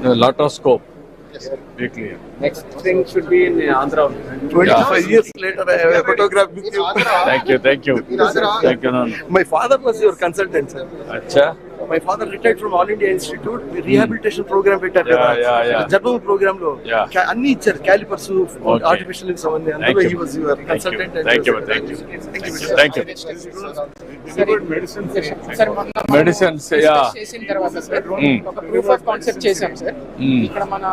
No, lot of scope. Yes. Be clear. Next thing should be in Andhra. 25 years later, I have a photograph with you. Thank you, thank you. Thank you, no. My father was your consultant, sir. Acha. My father retired from All India Institute. Rehabilitation program పెట్టారు కదా. Journal programme లో అన్ని ఇచ్చారు, callipers, artificial ఇంట్స్ అవన్నీ. అందులో he was your consultant. Thank you. Sir మొన్న Medicines, చేసిన తర్వాత సార్ ఒక ప్రూఫ్ ఆఫ్ కాన్సెప్ట్ చేసాం సార్. ఇక్కడ మన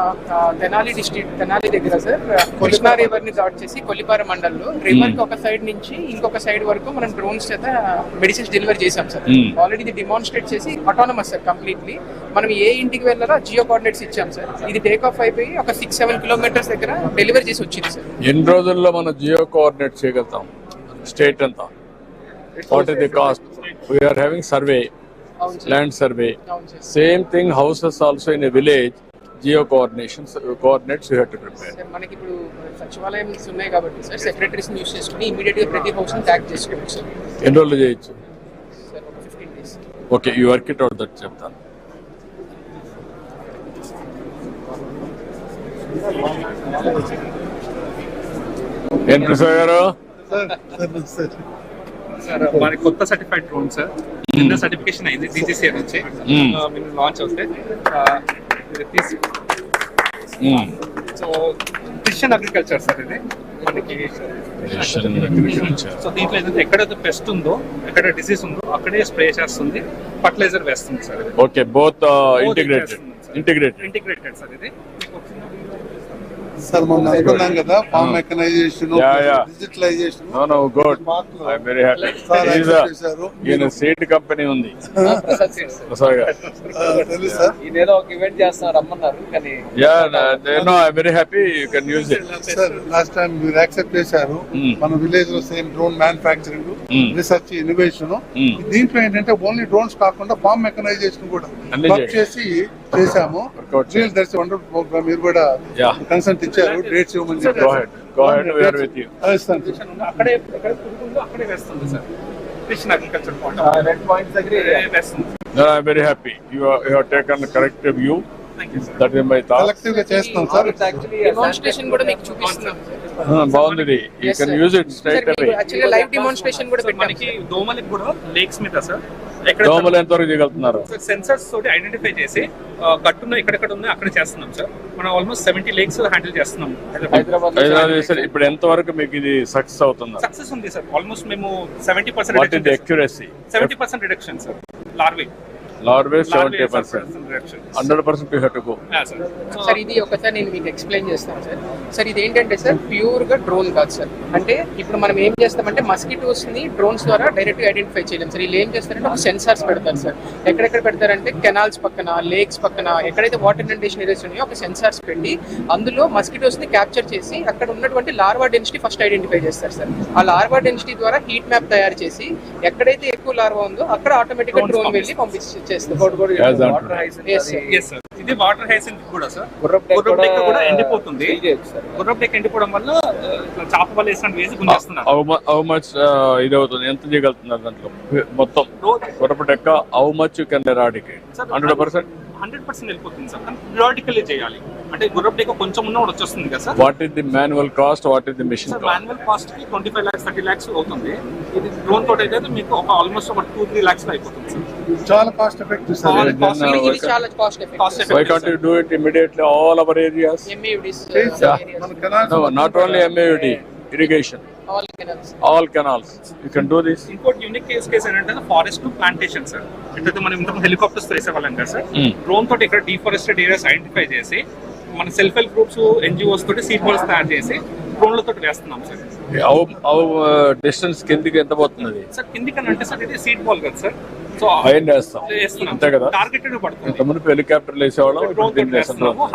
తెనాలి డిస్ట్రిక్ట్, తెనాలి దగ్గర సార్ కృష్ణా రివర్ ని దాట్ చేసి కొల్లిపార మండలంలో రివర్ కి ఒక సైడ్ నుంచి ఇంకొక సైడ్ వరకు మనం డ్రోన్స్ చేత మెడిసిన్స్ డెలివరీ చేసాం సార్. ఆల్రెడీ ఇది డిమాన్స్ట్రేట్ చేసి ఆటోనమస్ సార్ కంప్లీట్లీ. మనం ఏ ఇంటికి వెళ్ళాలో జియో కోఆర్డినేట్స్ ఇచ్చాం సార్. ఇది టేక్ ఆఫ్ అయిపోయి ఒక 6-7 కిలోమీటర్స్ దగ్గర డెలివరీ చేసి వచ్చింది సార్. ఎన్ని రోజుల్లో మనం జియో కోఆర్డినేట్ చేయగలుగుతాం స్టేట్ అంతా? What is the cost? We are having survey, land survey. Same thing houses also in a village. Geo coordinates you have to prepare. మనకి ఇప్పుడు సచివాలయం ఉన్నాయి కాబట్టి సార్ సెక్రటరీస్ యూస్ చేసుకుని ఇమీడియట్ గా ప్రతి హౌస్ ని ట్యాగ్ చేసుకోవచ్చు సార్. ఎన్ని రోజులు చేయొచ్చు? సార్ ఒక 15 days. Okay, you work it out, that చెప్తాను. ఏం ప్రసాద్ గారు? సార్ మనకి కొత్త సర్టిఫైడ్ డ్రోన్ సార్, నిన్న సర్టిఫికేషన్ అయింది DGCA నుంచి. మేము లాంచ్ అవుతే సో ప్రిసిషన్ అగ్రికల్చర్ సార్ ఇది మనకి. సో దీంట్లో ఏదైతే ఎక్కడైతే పెస్ట్ ఉందో, ఎక్కడ డిసీజ్ ఉందో అక్కడే స్ప్రే చేస్తుంది, ఫర్టిలైజర్ వేస్తుంది sir. Okay, both integrated sir ఇది. సార్ మనం అనుకున్నాం కదా farm mechanization, digitalization. No good, I am very happy. ఈయన సీడ్ కంపెనీ ఉంది ప్రసాద్ గారు. తెలుసు సార్, ఈయన ఒక ఈవెంట్ చేస్తున్నారు రమ్మన్నారు కానీ. I am very happy, you can use it. Sir last time మీరు యాక్సెప్ట్ చేశారు మన విలేజ్ లో same drone manufacturing, research, innovation. దీంట్లో ఏంటంటే ఓన్లీ డ్రోన్స్ కాకుండా ఫార్మ్ మెకనైజేషన్ కూడా వర్క్ చేసి చేశాము. That's wonderful programme. మీరు కూడా కన్సెంట్ ఇచ్చారు, డేట్స్ ఇవ్వమని చెప్పారు. అక్కడే అక్కడే వేస్తుంది sir precision agriculture red points దగ్గర వేస్తుంది. I am very happy, you have taken correct view. That is my thought. Collective గా చేస్తాం సార్. డెమోన్స్ట్రేషన్ కూడా మీకు చూపిస్తున్నాం. బాగుంది, you can use it straight away. Actually live demonstration కూడా పెట్టాం. మనకి దోమలకు కూడా లేక్స్ మీద సార్ దోమలు ఎంతవరకు చేయగలుగుతున్నారు? సెన్సర్స్ తోటి ఐడెంటిఫై చేసి కట్టున్న ఎక్కడెక్కడ ఉన్నాయి అక్కడ చేస్తున్నాం సార్. మనం ఆల్మోస్ట్ 70 లేక్స్ హ్యాండిల్ చేస్తున్నాం హైదరాబాద్. ఇప్పుడు ఎంత వరకు మీకు ఇది సక్సెస్ అవుతుంది? సక్సెస్ ఉంది సార్. ఆల్మోస్ట్ మేము 70% what is the accuracy? 70% reduction sir. Larvae 70%. 100% you have to go. Sir ఇది ఒకసారి నేను మీకు ఎక్స్ప్లెయిన్ చేస్తాను సార్. సార్ ఇది ఏంటంటే సార్ ప్యూర్ గా డ్రోన్ కాదు సార్. అంటే ఇప్పుడు మనం ఏం చేస్తామంటే మస్కిటోస్ ని డ్రోన్స్ ద్వారా డైరెక్ట్ గా ఐడెంటిఫై చేయలేం సార్. వీళ్ళు ఏం చేస్తారంటే ఒక సెన్సార్స్ పెడతారు సార్. ఎక్కడెక్కడ పెడతారంటే కెనాల్స్ పక్కన, లేక్స్ పక్కన, ఎక్కడైతే వాటర్ ఇండేషన్ ఏరియాస్ ఉన్నాయో ఒక సెన్సార్స్ పెట్టి అందులో మస్కిటోస్ ని క్యాప్చర్ చేసి అక్కడ ఉన్నటువంటి లార్వా డెన్సిటీ ఫస్ట్ ఐడెంటిఫై చేస్తారు సార్. ఆ లార్వా డెన్సిటీ ద్వారా హీట్ మ్యాప్ తయారు చేసి ఎక్కడైతే ఎక్కువ లార్వా ఉందో అక్కడ ఆటోమేటిక్ గా డ్రోన్ వెళ్ళి పంపించేస్తారు. ఇది వాటర్ హైసింత్ కూడా సార్. గుర్రపు డెక్క కూడా ఎండిపోతుంది. గుర్రపు డెక్క ఎండిపోవడం వల్ల చాప వల్ల వేసినట్టు వేసి గుంజేస్తున్నారు. హౌ మచ్ ఇది అవుతుంది? ఎంత చేయగలుగుతున్నారు దాంట్లో మొత్తం గుర్రపు డెక్క? How much you can eradicate? 100% వెళ్ళిపోతుంది సార్. కానీ పిరియాడికల్లీ చేయాలి. అంటే గుర్రపు డెక్క కొంచెం ఉన్న కూడా వచ్చేస్తుంది కదా sir. What is the manual cost? What is the machine cost? Manual cost కి 25 lakhs 30 lakhs అవుతుంది. ఇది డ్రోన్ తోటి అయితే మీకు ఒక ఆల్మోస్ట్ ఒక 2-3 lakhs అయిపోతుంది సార్. చాలా కాస్ట్ ఎఫెక్టివ్ సార్. ఇది చాలా cost effective. Why can't you do it immediately all our areas? MAUDs. No, not only MAUD, irrigation. All canals. You can do this. ఇంకోటి యూనిక్ కేస్ ఏంటంటే forest to plantation sir. ఎట్లయితే మనం ఇంత helicopters వేసేవాళ్ళం కదా sir. Drone తోటి ఇక్కడ డిఫారెస్టెడ్ areas identify చేసి మన సెల్ఫ్ హెల్ప్ గ్రూప్స్, NGOs తోటి సీడ్ బాల్స్ తయారు చేసి డ్రోన్లతో వేస్తున్నాం సార్. డిస్టెన్స్ కిందికి ఎంత పోతుంది సార్? కిందికి అంటే సార్ ఇది సీడ్ బాల్ కదా సార్. సో హైట్ వేస్తాం అంతే కదా. టార్గెటెడ్ పడుతుంది. ఇంతకుముందు హెలికాప్టర్లు వేసేవాళ్ళం,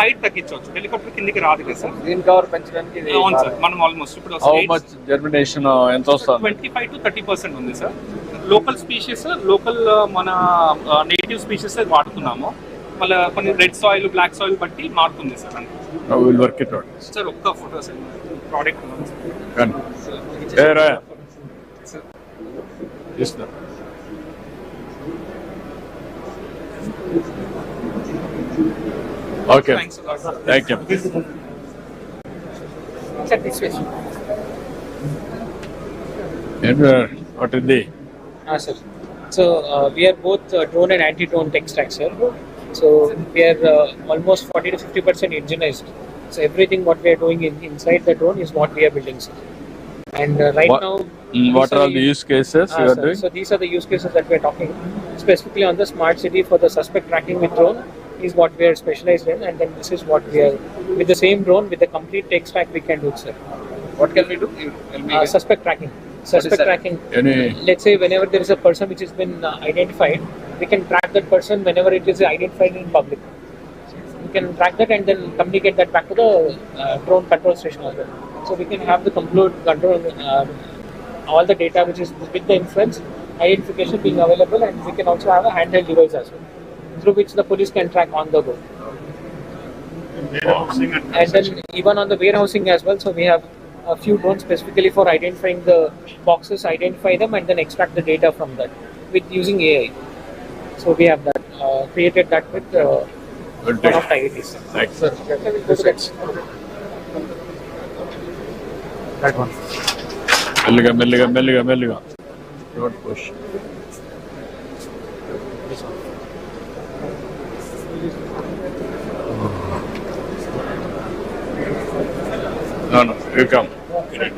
హైట్ తగ్గించవచ్చు. హెలికాప్టర్ కిందికి రాదు కదా సార్. గ్రీన్ కవర్ పెంచడానికి అవును సార్. మనం ఆల్మోస్ట్ ఇప్పుడు హౌ మచ్ జర్మినేషన్ ఎంత వస్తుంది? 25 to 30% ఉంది సార్. లోకల్ స్పీషీస్, లోకల్ మన నేటివ్ స్పీషీస్ వాడుతున్నాము. మళ్ళీ కొన్ని రెడ్ సాయిల్, బ్లాక్ సాయిల్ బట్టి మారుతుంది sir. Will work it out sir. ఒక్క ఫోటో సార్. ప్రోడక్ట్ ఉంది. Okay. Thank you. What is the? Sir. So we are both drone and anti-drone tech stack, sir. So we are almost 40 to 50% indigenized. So everything what we are doing inside the drone is what we are building, sir. And right now, what are all the use cases you are doing? So these are the use cases that we are talking specifically on the smart city for the suspect tracking with drone is what we are specialized in, and then this is what we are with the same drone with the complete tech stack we can do, sir. What can we do? Suspect tracking. Suspect tracking. Let's say whenever there is a person which has been identified, we can track that person whenever it is identified in public. We can track that and then communicate that back to the drone control station as well. So we can have the complete control, all the data which is with the inference, identification being available, and we can also have a handheld device as well, through which the police can track on the go. And then even on the warehousing as well, so we have a few drones specifically for identifying the boxes, identify them, and then extract the data from that with using AI. So we have that created that with one of the IITs. Thanks. That one. Melliga. Don't push. No, you come. I'm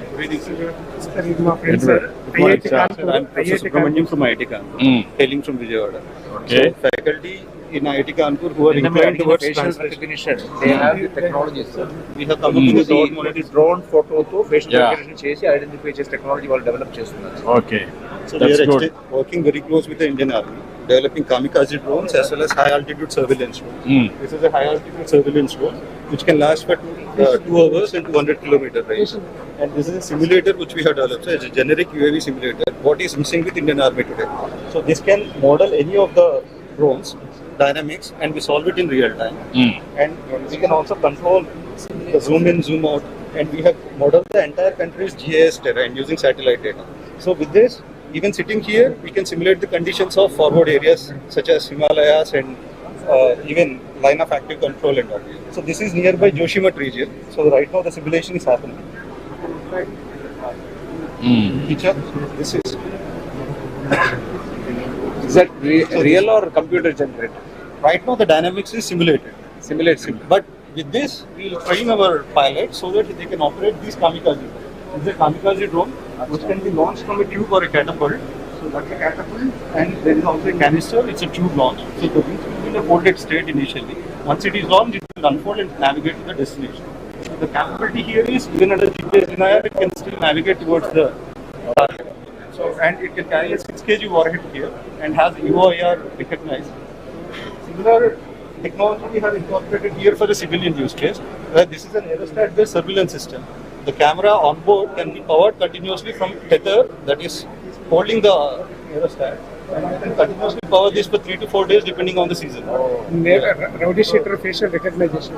Professor Subramaniam from IIT Kanpur, hailing from Vijayawada. Okay. So faculty in IIT Kanpur who are inclined towards facial recognition, they have the technologies. We have come up with the drone photo to facial recognition chesi identify chese technology వాళ్ళు develop చేస్తున్నారు. Okay. So we are working very close with the Indian Army, developing kamikaze drones as well as high altitude surveillance drone. This is a high altitude surveillance drone which can last for 2 hours and 200 kilometer range. And this is a simulator which we have developed. So it's a generic UAV simulator. What is missing with Indian Army today? So this can model any of the drones dynamics and we solve it in real time. And we can also control the zoom in, zoom out, and we have modeled the entire country's GIS terrain using satellite data. So with this, even sitting here, we can simulate the conditions of forward areas such as Himalayas and even line of active control and all. So this is nearby Joshimath region. So right now the simulation is happening. Teacher, this is that real or computer generated? Right now the dynamics is simulated. But with this, we will train our pilots so that they can operate these kamikaze. This is a kamikaze drone which can be launched from a tube or a catapult. So that's a catapult, and there is also a canister. It's a tube launch. So the wings will be in a folded state initially. Once it is launched, it will unfold and navigate to the destination. So the capability here is even under GPS denier, it can still navigate towards the target. So and it can carry a 6 kg warhead here and has UOIR recognized. Similar technology we have incorporated here for the civilian use case, where this is an aerostat-based surveillance system. The camera on board can be powered continuously from tether that is holding the aerostat, and you can continuously power this for 3 to 4 days depending on the season. Rowdy shooter facial recognition.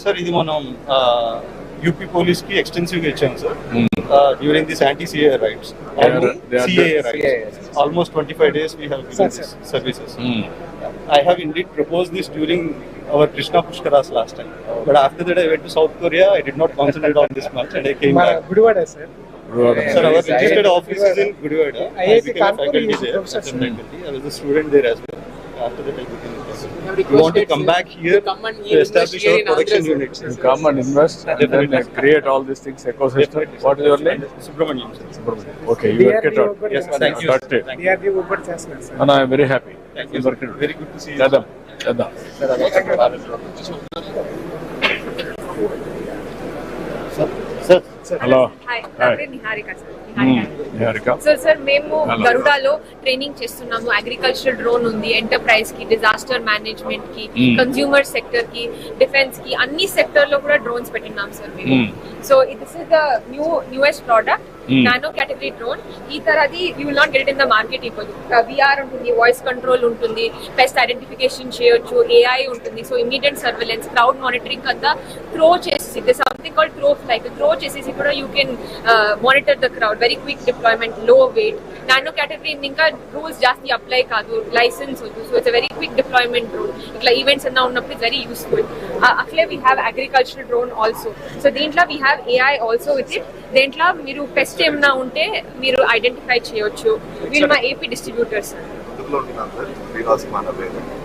Sir, ఇది మనం UP police ki extensive ఇచ్చాం sir. During this anti-CAA raids, CAA raids, almost 25 days we have given these services. I have indeed proposed this during our Krishna Pushkaras last time, but after that I went to South Korea. I did not concentrate on this much, and I came back. Gudivada, sir. Sir, our registered office is in Gudivada. I became a faculty there. I was a student there as well. After that, I became a professor. We want to come back here to establish our production units. You come and invest and then create all these things, ecosystem. What is your name? Subramaniam. Okay, you work it out. Yes, thank you. And I am very happy. Thank you. Very good to see you. Chadam. Hello. Hi. Niharika, sir. Niharika. So, sir, మేము గరుడాలో training చేస్తున్నాము. Agricultural drone ఉంది, enterprise కి, disaster management కి, consumer sector కి, defence కి, అన్ని sector లో కూడా డ్రోన్స్ పెట్టినాం సార్ మేము. So this is the newest product, nano category drone. ఈ తరది you will not get in the market. ఇప్పుడు VR ఉంటుంది, వాయిస్ కంట్రోల్ ఉంటుంది, పెస్ట్ ఐడెంటిఫికేషన్ చేయొచ్చు, AI ఉంటుంది. సో ఇమీడియట్ సర్వేలెన్స్, క్లౌడ్ మానిటరింగ్ అంతా త్రో చేసి something called Crow Fly. Crow chesesi kuda you can monitor the crowd. Very quick deployment, low weight. Nano category inka rules jasti apply kaadu, license hodu. So it's a very quick deployment drone. Itla events anna unnappudu it's very useful. Actually we have agricultural drone also. So dintla we have AI also with it. Dintla meeru pest emna unte meeru identify cheyochu. We'll my AP distributors.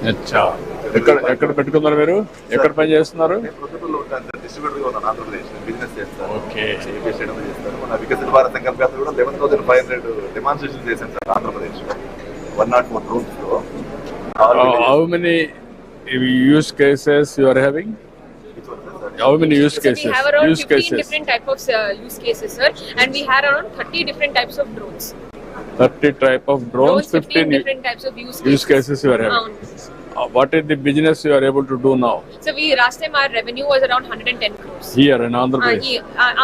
అచ్చా ఎక్కడ పెట్టుకున్నారు మీరు ఎక్కడ పని చేస్తున్నారు distributor ఉన్నాను Andhra Pradesh business చేస్తాను okay చేస్తాను మన వికసిత భారత్ సంకల్ప యాత్ర కూడా 11,500 డెమాన్స్ట్రేషన్ చేశాను సార్ ఆంధ్రప్రదేశ్ 104 డ్రోన్స్ లో how many use cases you are having? How many use cases? We have around use 15 cases. different types of use cases, sir, and we have around 30 different types of drones. 30 type of drones, 15 different types of use cases you are having. What is the business you are able to do now? So last time our revenue was around 110 crores. Here in Andhra Pradesh?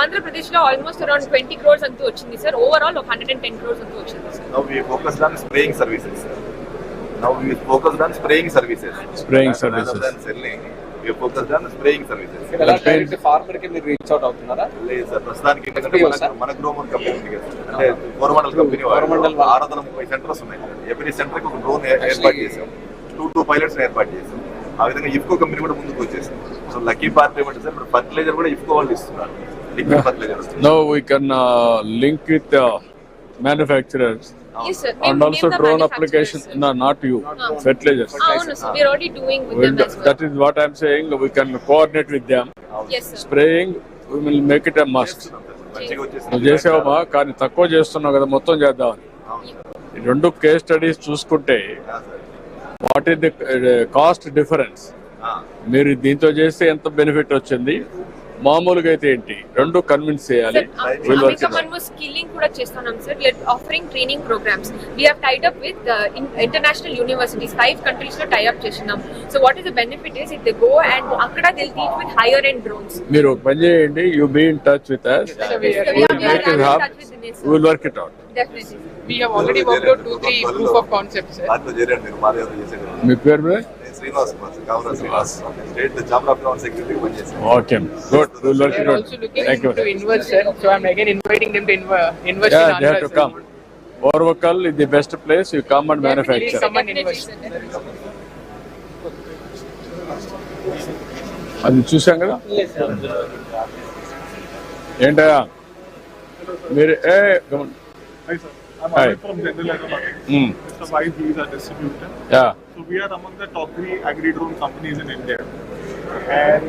Andhra Pradesh lo almost around 20 crores antu vachindi, sir. Overall 110 crores antu vachindi, sir. Now we focused on spraying services. Spraying services. Rather than selling, we are focused on spraying services. Direct farmer కి మీరు reach out అవుతున్నారా? లేదు sir, ప్రస్తుతానికి మన గ్రోమర్ company ఉంది కదా, అంటే Coromandel company వాళ్ళు 630 సెంటర్స్ ఉన్నాయి. ఎవ్రీ సెంటర్ కి ఒక డ్రోన్ ఏర్పాటు చేసాం, 2 పైలట్స్ ఏర్పాటు చేసాం. ఆ విధంగా ఇఫ్కో కంపెనీ కూడా ముందుకు వచ్చేసింది. సో లక్కీ పార్ట్ ఏమంటే సార్, ఇప్పుడు ఫర్టిలైజర్ కూడా ఇఫ్కో వాళ్ళు ఇస్తున్నారు, liquid fertilizer. Now we can link with manufacturers. Yes, sir. And also drone application, no, not you, fertilizers. No, sir. We are already doing with them as well. That is what I am saying, we can coordinate with them. Yes, sir. Spraying, we will make it a must. నువ్వు చేసావమ్మా, కానీ తక్కువ చేస్తున్నావు కదా, మొత్తం చేద్దామని. ఈ 2 case studies చూసుకుంటే what is the cost difference, మీరు దీంతో చేస్తే ఎంత బెనిఫిట్ వచ్చింది, మామూలుగా అయితే ఏంటి, 2 కన్విన్స్ చేయాలి. మనము స్కిల్లింగ్ కూడా చేస్తున్నాం sir. We are offering training programs. We have tied up with international universities. 5 countries లో tie up చేస్తున్నాం. So what is the benefit is if they go and అక్కడ they'll teach with higher end drones. మీరు ఒక పని చేయండి, you be in touch with us. We will work it out. Definitely. We have already worked out 2-3 proof of concepts, sir. మీ పేరు మీద? Srinivas Kumar, Srinivas state chamber of commerce secretary పనిచేస్తాను. Okay, good. We will work it out. Also looking Thank you. to invest, sir. So I'm again inviting them to invest Yeah, in they have Andhra, to sir. come. Orvakkal is the best place, you come and manufacture. Please come and invest. అది చూసాం కదా. ఏంటయ్యా మీరు Hi sir, I'm Hi. Amit from General Aeronautics. Mr. Vibe, he is our distributor. Yeah. So we are among the top 3 agri-drone companies in India. And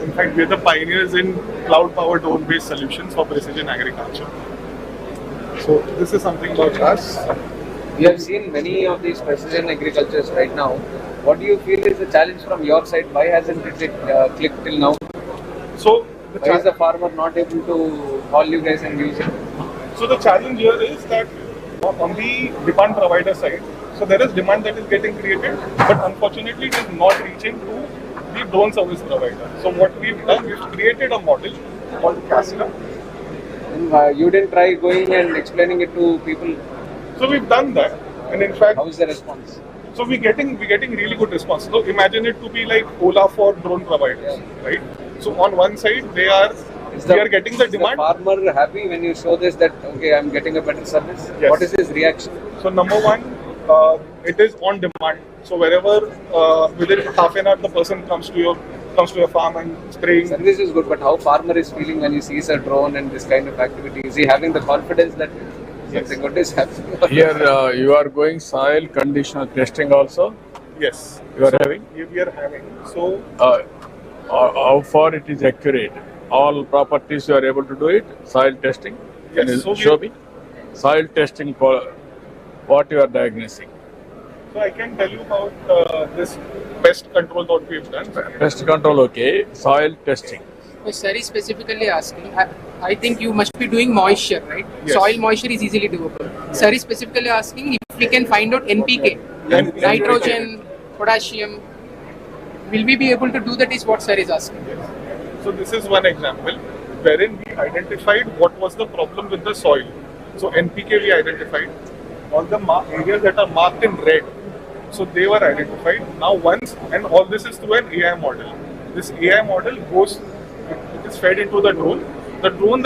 in fact, we are the pioneers in cloud-powered drone-based solutions for precision agriculture. So this is something about us. We have seen many of these precision agricultures right now. What do you feel is the challenge from your side? Why hasn't it clicked till now? So why is the farmer not able to call you guys and use it? So the challenge here is that on the demand provider side, so there is demand that is getting created, but unfortunately it is not reaching to the drone service provider. So what we've done, we've created a model called Casca. And you didn't try going and explaining it to people? So we've done that, and in fact, how is the response? So we're getting really good response. So imagine it to be like Ola for drone providers, right? So on one side we are getting the demand. Is the farmer happy when you show this that okay, I'm getting a better service? Yes. What is his reaction? So number one, it is on demand. So wherever within half an hour the person comes to your farm and spraying. Service is good, but how farmer is feeling when he sees a drone and this kind of activity? Is he having the confidence that something good is happening? Here you are going soil conditional testing also? Yes. You are having? We are having. So how far it is accurate? All properties you are able to do it? Soil testing? Can Yes, you show me? Soil testing, what you are diagnosing? So I can tell you about this pest control that we've done. Pest control, okay. Soil testing. So sir is specifically asking, I think you must be doing moisture, right? Yes. Soil moisture is easily doable. Sir is specifically asking if we can find out NPK, nitrogen, potassium. Will we be able to do that is what sir is asking. Yes. So this is one example wherein we identified what was the problem with the soil. So NPK we identified, all the areas that are marked in red, so they were identified. Now once, and all this is through an AI model. This AI model goes, it is is fed into the drone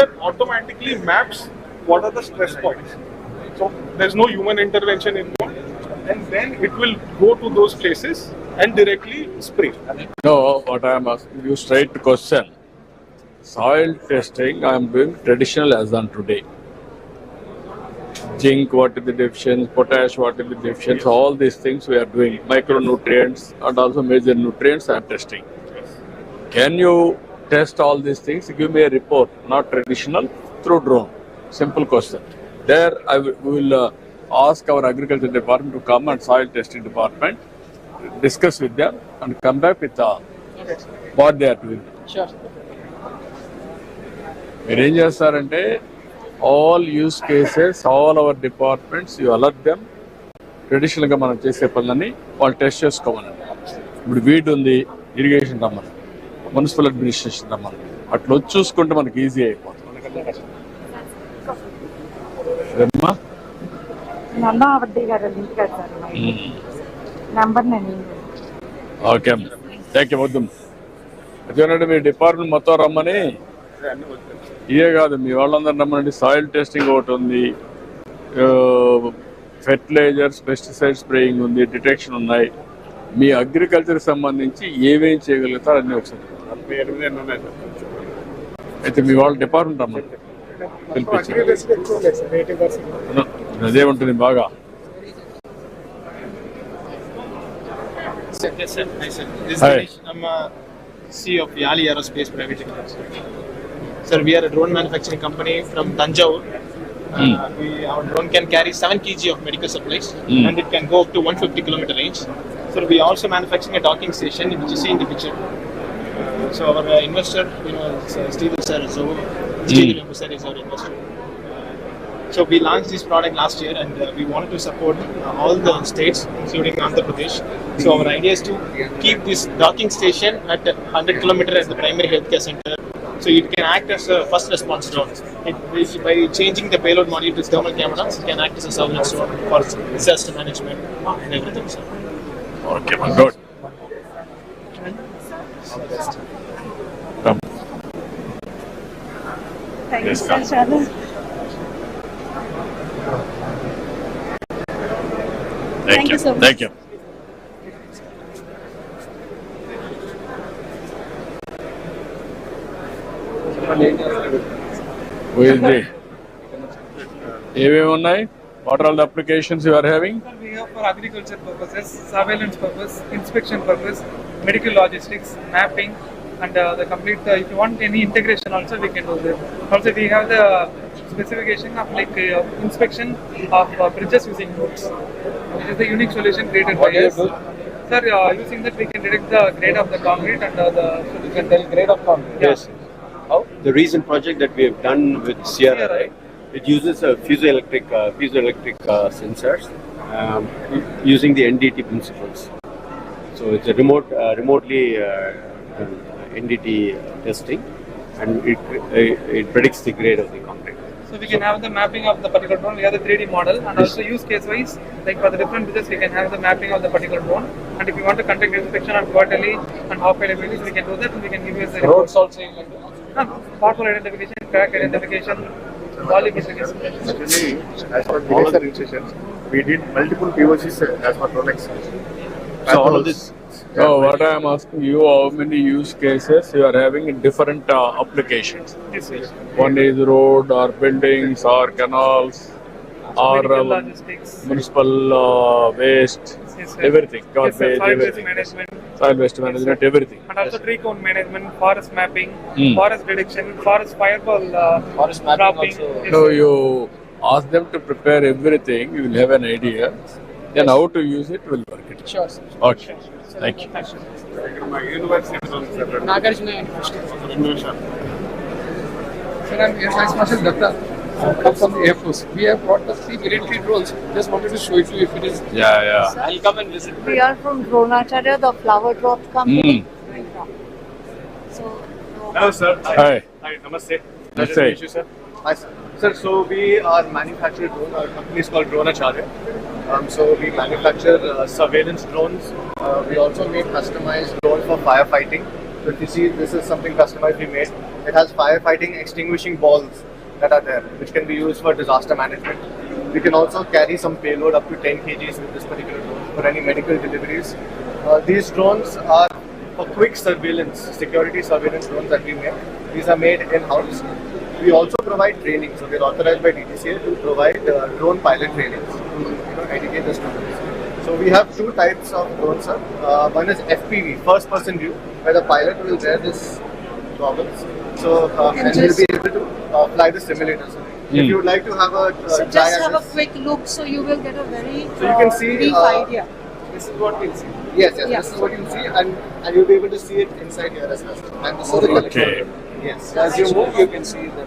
then automatically maps what are the stress points. So there's no human intervention involved, and then it will go to those places and directly spray. No, what I am asking you straight question. Soil testing I am doing traditional as on today. Zinc, what is the deficiency, potash, what is the deficiency, all these things we are doing. Micronutrients and also major nutrients I am testing. Can you test all these things? Give me a report, not traditional, through drone. Simple question. There I will ask our agriculture department to come and soil testing department, discuss with them and come back with what they are doing. Sure. మీరు ఏం చేస్తారంటే all use cases all our departments you alert them ట్రెడిషనల్గా మనం చేసే పనులని వాళ్ళు test చేసుకోమనండి. ఇప్పుడు weed ఉంది, ఇరిగేషన్ రమ్మని, మున్సిపల్ అడ్మినిస్ట్రేషన్ రమ్మని, అట్లా వచ్చి చూసుకుంటే మనకి ఈజీ అయిపోతుంది. ఓకే అమ్మ, థ్యాంక్ యూ. వద్దు అదేనంటే మీ డిపార్ట్మెంట్ మొత్తం రమ్మని, ఇదే కాదు మీ వాళ్ళందరూ రమ్మనండి. సాయిల్ టెస్టింగ్ ఒకటి ఉంది, ఫెర్టిలైజర్స్, పెస్టిసైడ్ స్ప్రేయింగ్ ఉంది, డిటెక్షన్ ఉన్నాయి. మీ అగ్రికల్చర్ సంబంధించి ఏమేం చేయగలుగుతారు అన్నీ ఒకసారి అయితే మీ వాళ్ళ డిపార్ట్మెంట్ రమ్మని పిలిపించారు. అదే ఉంటుంది బాగా. Yes, sir. Hi, sir. This is Hi. Ganesh. I'm CEO of Yali Aerospace Private Limited. Sir, we are a drone manufacturing company from Tanjore. Our drone can carry 7 kg of medical supplies and it can go up to 150 kilometer range. So we are also manufacturing a docking station, which you see in the picture. So our investor, Steve sir, sir is our investor. So we launched this product last year and we wanted to support all the states, including Andhra Pradesh. So our idea is to keep this docking station at 100 kilometers at the primary healthcare center. So it can act as a first response drone. By changing the payload module to thermal cameras, it can act as a surveillance drone for disaster management and everything. Sir. Okay, good. Thank you, Sir Shadu. Thank you so much. Thank you. ఏమేమి ఉన్నాయి? What are all the applications you are having? We have for agriculture purposes, surveillance purpose, inspection purpose, medical logistics, mapping, and the complete. If you want any integration, also we can do that. Also, we have the specification of inspection of bridges using nodes, which is the unique solution created by us. Sir, using that we can detect the grade of the concrete and you can tell grade of concrete. Yeah. Yes. How? The recent project that we have done with Sierra, right? It uses piezoelectric sensors using the NDT principles. So it's a remotely NDT testing, and it predicts the grade of the concrete. So we can have the mapping of the particular drone. We have the 3D model, and also use case wise, like for the different bridges, we can have the mapping of the particular drone. And if you want to conduct inspection on quarterly and half availability, we can do that, and we can give you a roads also. pothole identification, crack identification, volumetric inspection. Actually, as per Rolex instructions, we did multiple POCs as per Rolex. So all of this. So what I am asking you, how many use cases you are having in different applications? Yes, yes. One is road or buildings or canals or logistics, municipal waste, yes, everything, yes, garbage, soil waste everything. management. Soil waste management, everything. And also tree count management, forest mapping, forest detection, forest fireball forest mapping dropping. also. Yes, So sir. you ask them to prepare everything, you will have an idea. Then how to use it will work it. Sure, sir. Okay. Thank you. My university is Nagarjuna University. Sir, I'm Air Vice Marshal Datta. I'm from the Air Force. We have brought the 3 military drones. Just wanted to show it to you if it is. Yeah. I'll come and visit. We are from Dronacharya, the flower drop company. So, Hello, sir. Hi. Hi, namaste. Namaste. Pleasure to meet you, sir. Hi, sir. Sir, so we are manufacturing drone. Our company is called Dronacharya. So we manufacture surveillance drones. We also make customized drones for firefighting. So if you see, this is something customized we made. It has firefighting extinguishing balls that are there, which can be used for disaster management. We can also carry some payload up to 10 kgs with this particular drone for any medical deliveries. These drones are for quick surveillance, security surveillance drones that we make. These are made in-house. We also provide training, so we are authorized by DTCA to provide drone pilot trainings to educate the students. So we have two types of drones, sir. One is FPV, first person view, where the pilot will wear this goggles. So and he'll be able to fly the simulators. If you would like to have a So just have a quick look, so you will get a very so you can see brief idea. this is what we'll see. Yes, this is what you'll see, and you'll be able to see it inside here as well. And this is the collection. Yes. As you move, you can see the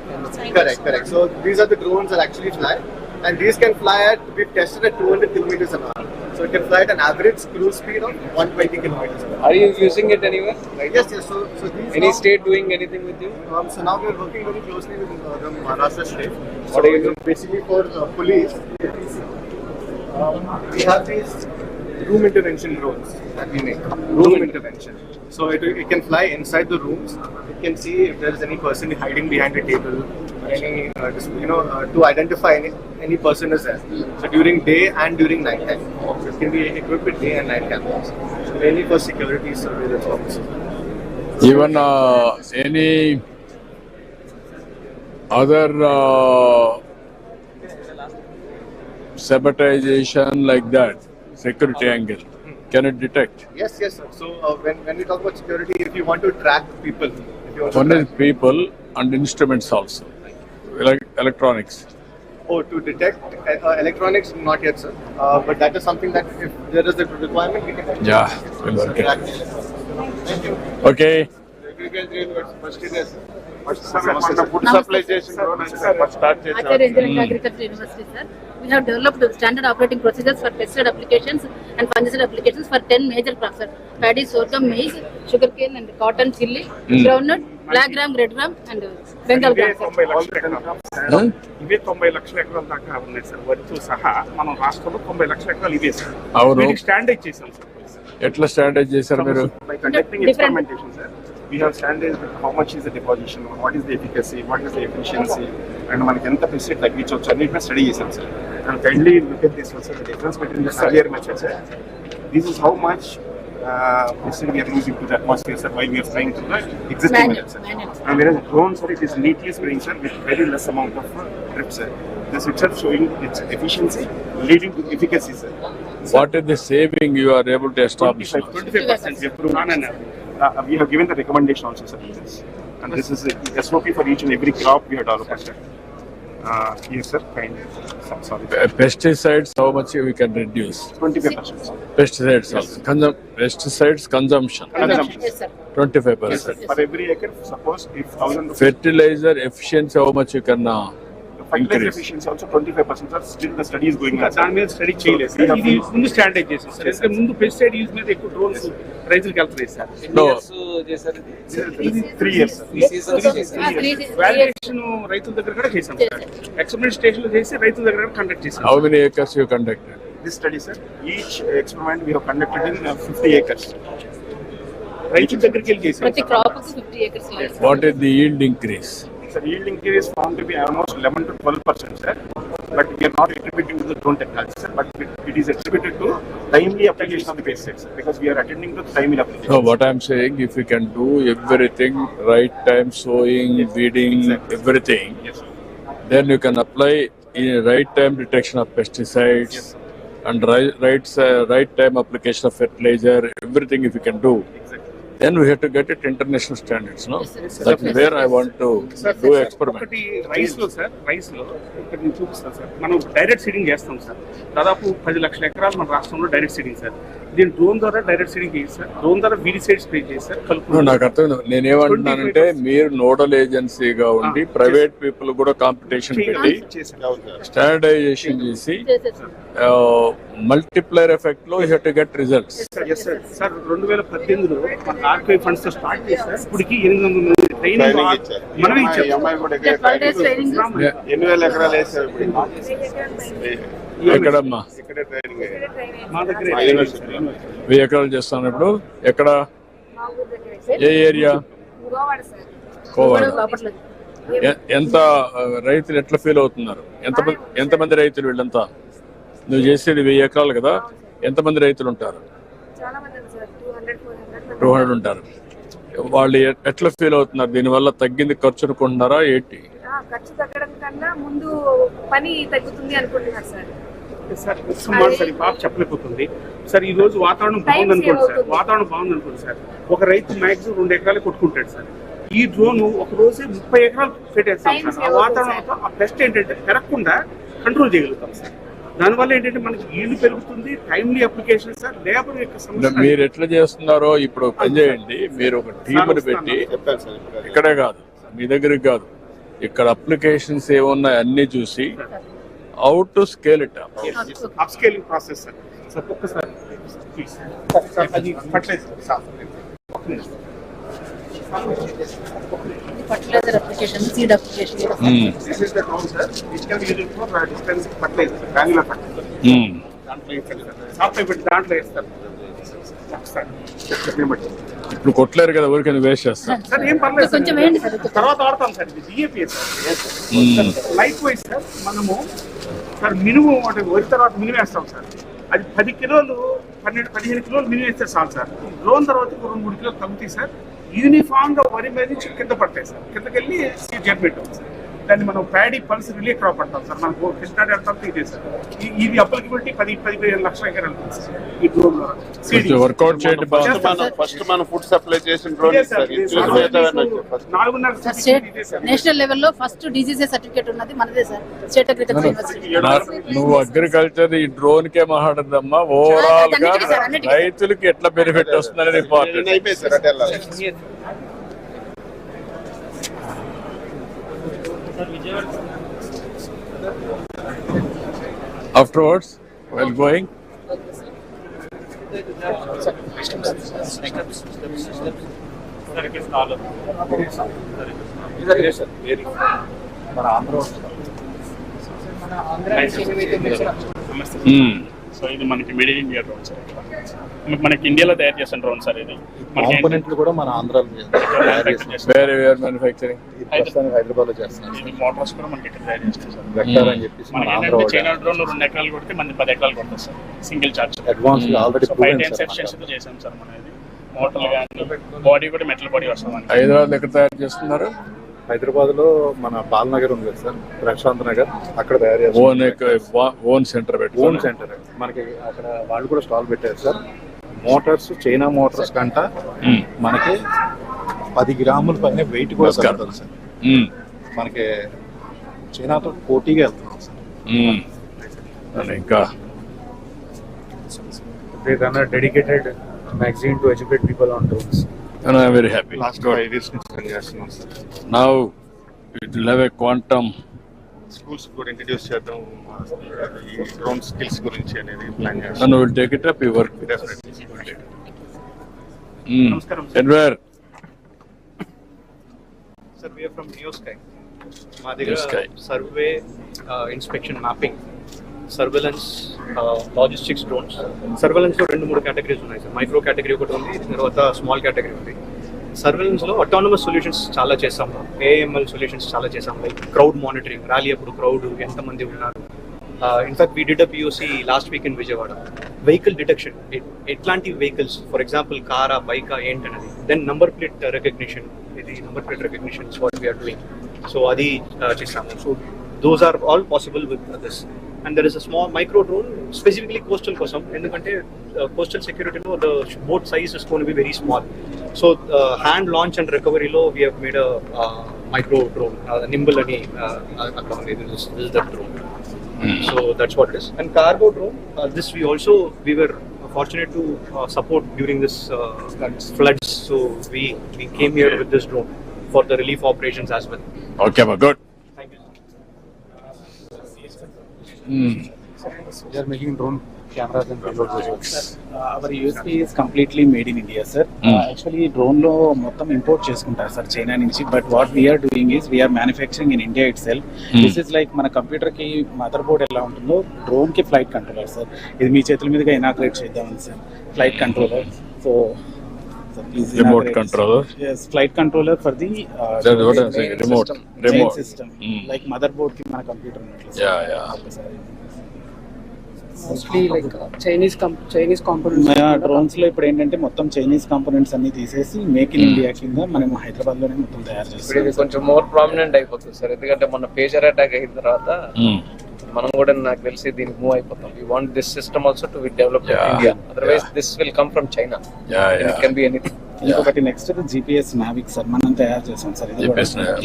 Correct. So these are the drones that actually fly, and these can fly at, we've tested at 200 kilometers an hour. So it can fly at an average cruise speed of 120 kilometers an hour. Are you using it anywhere? Yes. So these Any state doing anything with you? So now we're working very closely with the Maharashtra state. What are you doing? Basically for police, we have these room intervention drones that we make. Room intervention. So it can fly inside the rooms. It can see if there is any person hiding behind a table, or any to identify any person is there. So during day and during night time. So it can be equipped with day and night cameras. So mainly for security surveillance purposes. Even any other sabotagation like that, security angle, can it detect? Yes, sir. So when we talk about security, if you want to track people, One is people and instruments also, like electronics. Oh, to detect electronics, not yet, sir. But that is something that if there is a requirement, we can. Yeah, we'll work it. Okay. Acharya Engineering Agriculture University, sir. We have developed standard operating procedures for pesticide applications and fungicide applications for 10 major crops, sir. Paddy, sorghum, maize, sugarcane, and cotton, chili, groundnut, black gram, red gram, and Bengal gram. ఇవే 90 లక్షల ఎకరాల దాకా ఉన్నాయి sir. వరితో సహా మనం రాష్ట్రంలో 90 లక్షల ఎకరాలు ఇవే సార్. అవును. వీటికి స్టాండర్డైజ్ చేసాం సార్. ఎట్లా స్టాండర్డైజ్ చేశారు మీరు? By conducting experimentation, sir. We have standardized how much is the deposition, what is the efficacy, what is the efficiency, and మనకి ఎంత pesticide తగ్గించవచ్చు అన్నిటిని స్టడీ చేసాం sir. And kindly look at this one, sir. The difference between the earlier method, sir. This is how much pesticide we are losing to the atmosphere, sir, while we are spraying to the existing method, sir. And whereas drone, sir, it is neatly spraying, sir, with very less amount of drip, sir. This itself showing its efficiency, leading to efficacy, sir. What is the saving you are able to establish? 25% we have proved on and we have given the recommendation also, sir, to this. And this is a SOP for each and every crop we have developed, sir. Yes, sir. Kindly. Sorry. Pesticides, how much we can reduce? 25%. Sir. Pesticides also. Pesticides consumption. Yes, sir. 25%. Yes, sir. For every acre, suppose if 1,000 Fertilizer efficiency, how much you can fertilizer increase? efficiency also 25%, sir. Still the study is going on. దాని మీద study చేయలేదు sir. ఇది ముందు standardise చేసాం sir. ఎందుకంటే ముందు pesticide use మీద ఎక్కువ డ్రోన్స్ రైతులకు వెళ్తున్నాయి సార్. No. ఇది 3 years. వాలిడేషన్ రైతుల దగ్గర కూడా చేసాం సార్. ఎక్స్పెరిమెంట్ స్టేషన్ లో చేసి రైతుల దగ్గర కండక్ట్ చేసాం. How many acres you conducted? This study, sir, each experiment we have conducted in 50 acres. రైతుల దగ్గరికి వెళ్ళి చేసాం. ప్రతి crop 50 acres. What is the yield increase? Sir, yield increase is found to be almost 11 to 12%, sir. But we are not attributing to the drone technology, sir. But it is attributed to timely application of the pesticides, sir, because we are attending to timely application. No, what I'm saying, if you can do everything, right time sowing, weeding, everything, yes, then you can apply in right time detection of pesticides and right time application of fertilizer, everything if you can do. Then we have to get it international standards, no? That's where I want to do experiment. ఒకటి rice లో ఇక్కడ నేను చూపిస్తాను sir. మనం direct seeding చేస్తాం sir. దాదాపు 10 లక్షల ఎకరాలు మన రాష్ట్రంలో డైరెక్ట్ సీడింగ్ సార్. దీని డ్రోన్ ద్వారా డైరెక్ట్ సీడింగ్ చేసి సార్. డ్రోన్ ద్వారా వీడిసైడ్ స్ప్రే చేసి సార్. నాకు అర్థం, నేనేమంటున్నానంటే మీరు నోడల్ ఏజెన్సీగా ఉండి ప్రైవేట్ పీపుల్ కూడా కాంపిటీషన్ పెట్టి స్టాండర్డైజేషన్ చేసి మల్టిప్లైర్ ఎఫెక్ట్ లో you have to get results. Yes sir. Sir 2018లో మన ఆర్కేఐ ఫండ్స్ తో స్టార్ట్ చేశారు. ఇప్పటికి 800 మంది ట్రైనింగ్ మనమే ఇచ్చాం. 8,000 ఎకరాలు వేసారు. ఎక్కడమ్మా? మా దగ్గర 1000 ఎకరాలు చేస్తాను ఇప్పుడు. ఎక్కడ? ఏ ఏరియా? కోవాడ. ఎంత రైతులు ఎట్లా ఫీల్ అవుతున్నారు? ఎంతమంది రైతులు వీళ్ళంతా? నువ్వు చేసేది 1000 ఎకరాలు కదా, ఎంతమంది రైతులు ఉంటారు? 200 ఉంటారు. వాళ్ళు ఎట్లా ఫీల్ అవుతున్నారు? దీనివల్ల తగ్గింది ఖర్చు అనుకుంటున్నారా ఏంటి? ఖర్చు తగ్గడం కన్నా ముందు పని తగ్గుతుంది అనుకుంటున్నారు సార్. సార్ సుమారు సార్ ఈ పాప చెప్పలేకపోతుంది సార్. ఈ రోజు వాతావరణం బాగుంది అనుకోండి సార్, వాతావరణం బాగుంది అనుకోండి సార్, ఒక రైతు మ్యాక్సిమం 2 ఎకరాలు కొట్టుకుంటాడు సార్. ఈ డ్రోన్ ఒక రోజే 30 ఎకరాలు పెట్టేస్తాం సార్. ఆ వాతావరణంతో ఆ పెస్ట్ ఏంటంటే పెరగకుండా కంట్రోల్ చేయగలుగుతాం సార్. దానివల్ల ఏంటంటే మనకి ఈల్డ్ పెరుగుతుంది, టైమ్లీ అప్లికేషన్ సార్. లేబర్ యొక్క సమస్య మీరు ఎట్లా చేస్తున్నారో ఇప్పుడు పనిచేయండి. మీరు ఒక టీముని పెట్టి, ఇక్కడే కాదు మీ దగ్గరికి కాదు, ఇక్కడ అప్లికేషన్స్ ఏమున్నాయి అన్ని చూసి how to scale it up scaling process sir. Sir ఒక్కసారి ప్లీజ్ సార్, అది fertilizer sir. fertilizer application, seed application. This is the drone sir, which can be used for distance fertilizer, granular fertilizer. దాంట్లో వేస్తారు. ఇప్పుడు కొట్టలేరు కదా, ఊరికే waste చేస్తారు sir. ఏం పర్లేదు కొంచెం వేయండి సార్, తర్వాత వాడతాం సార్. ఇది DAP sir. Like wise sir మనము సార్ మినిమం వరి తర్వాత మినిమం వేస్తాం సార్. అది 10 కిలోలు 12-15 కిలోలు మినిమం వేస్తే చాలు సార్. డ్రోన్ తర్వాత 2-3 కిలోలు తగ్గుతాయి సార్. యూనిఫామ్ గా వరి మీద నుంచి కింద పడతాయి సార్. కిందకెళ్ళి సీడ్ జర్మినేట్ అవుతుంది సార్. దాన్ని మనం ప్యాడీ పల్స్ రిలే క్రాప్ అంటాం సార్. మనకు కృష్ణా డెల్టా ఇదే సార్. ఇది అప్లికబిలిటీ 10-15 లక్షల ఎకరాలు ఉంటుంది సార్ ఈ డ్రోన్ ద్వారా. వర్కౌట్ చేయండి. ఫస్ట్ మనం ఫుడ్ సప్లై చేసిన డ్రోన్ నేషనల్ లెవెల్లో ఫస్ట్ డిజిఎస్ సర్టిఫికేట్ ఉన్నది మనదే సార్, స్టేట్ అగ్రికల్చర్ యూనివర్సిటీ. నువ్వు అగ్రికల్చర్ ఈ డ్రోన్ కే మాట్లాడదమ్మా, ఓవరాల్ గా రైతులకి ఎట్లా బెనిఫిట్ వస్తుందని important. Afterwards, while going, so ఇది మనకి made in India drone sir. మనకి ఇండియాలో తయారు చేసిన డ్రోన్ సార్. ఇది కాంపోనెంట్లు కూడా మన ఆంధ్రాలో మ్యానుఫ్యాక్చరింగ్ హైదరాబాద్ లో చేస్తున్నాం. ఇది మోటార్స్ కూడా మనకి ఇక్కడ తయారు చేస్తాం సార్. వెక్టర్ అని చెప్పేసి మన ఆంధ్ర చైనా డ్రోన్ 2 ఎకరాలు కొడితే మన 10 ఎకరాలు కొడతాం sir single charge. Advance already 5 times ఎఫిషియన్సీతో చేసాం సార్. మన ఇది మోటార్లు కానీ బాడీ కూడా మెటల్ బాడీ వస్తుంది. హైదరాబాద్ ఎక్కడ తయారు చేస్తున్నారు? హైదరాబాద్ లో మన బాలనగర్ ఉంది కదా సార్, ప్రశాంత్ నగర్, అక్కడ తయారు చేస్తారు. ఓన్ సెంటర్ పెట్టి ఓన్ సెంటర్ మనకి అక్కడ వాళ్ళు కూడా స్టాల్ పెట్టారు సార్. మోటార్స్ చైనా మోటార్స్ కంట మనకి 10 గ్రాముల పైన వెయిట్ కూడా కలుగుతుంది సార్. మనకి చైనాతో పోటీగా వెళ్తున్నాం సార్. ఇంకా dedicated magazine to educate people on drones. And I am very happy. Last 5 years చేస్తున్నాం sir. Now it will have a quantum. Schools కూడా ఇంట్రడ్యూస్ చేద్దాం ఈ డ్రోన్ స్కిల్స్ గురించి అనేది ప్లాన్ చేస్తాం. And we will take it up, you work with. Definitely. And where? Sir, we are from NeoSky. మా దగ్గర survey, inspection, mapping, surveillance, logistics drones. Surveillance లో 2-3 categories ఉన్నాయి సార్. మైక్రో కేటగిరీ ఒకటి ఉంది, తర్వాత స్మాల్ కేటగిరీ ఉంది. సర్వేలెన్స్ లో అటానమస్ సొల్యూషన్స్ చాలా చేసాం, ఏఎంఎల్ సొల్యూషన్స్ చాలా చేసాం. లైక్ క్రౌడ్ మానిటరింగ్, ర్యాలీ అప్పుడు క్రౌడ్ ఎంతమంది ఉన్నారు. In fact we did a POC last week in Vijayawada. Vehicle detection, ఎట్లాంటి వెహికల్స్, ఫర్ ఎగ్జాంపుల్ కారా, బైకా ఏంటనేది. దెన్ నంబర్ ప్లేట్ రికగ్నిషన్, ఇది number plate recognition is what we are doing. So అది చేసాము. So those are all possible with this. And there is a small micro drone specifically coastal kosam, endukante coastal security lo the boat size is going to be very small. So hand launch and recovery lo we have made a micro drone, nimble ani this is that drone. So that's what it is. And cargo drone, this we were fortunate to support during this floods. So we came here with this drone for the relief operations as well. Okay, but good. We are making drone cameras and payload systems. Our USP is completely made in India, sir. Actually, drone lo mottam import cheskuntaru sir China nunchi, but what we are doing is we are manufacturing in India itself. This is like mana computer ki motherboard ela untundo, drone ki flight controller sir. Idi mee chethula meedaga inaugurate cheddam sir, flight controller. So is Remote inaugurated. controller? Yes, flight controller for the That's what I'm saying, remote. main system. Like motherboard ki mana computer unnatlu. Yeah. Mostly like Chinese components drones లో ఇప్పుడు ఏంటంటే మొత్తం Chinese components అన్ని తీసేసి make in India కింద మనం హైదరాబాద్ లోనే మొత్తం తయారు ఇప్పుడు చేస్తాం. ఇది కొంచెం మోర్ ప్రామినెంట్ అయిపోతుంది సార్, ఎందుకంటే మొన్న పేజర్ అటాక్ అయిన తర్వాత మనం కూడా నాకు తెలిసి దీనికి మూవ్ అయిపోతాం. We want this system also to develop in India, otherwise this will come from China. It can be anything. ఇంకొకటి నెక్స్ట్ జిపిఎస్ నావిక్ సార్ మనం తయారు చేసాం సార్.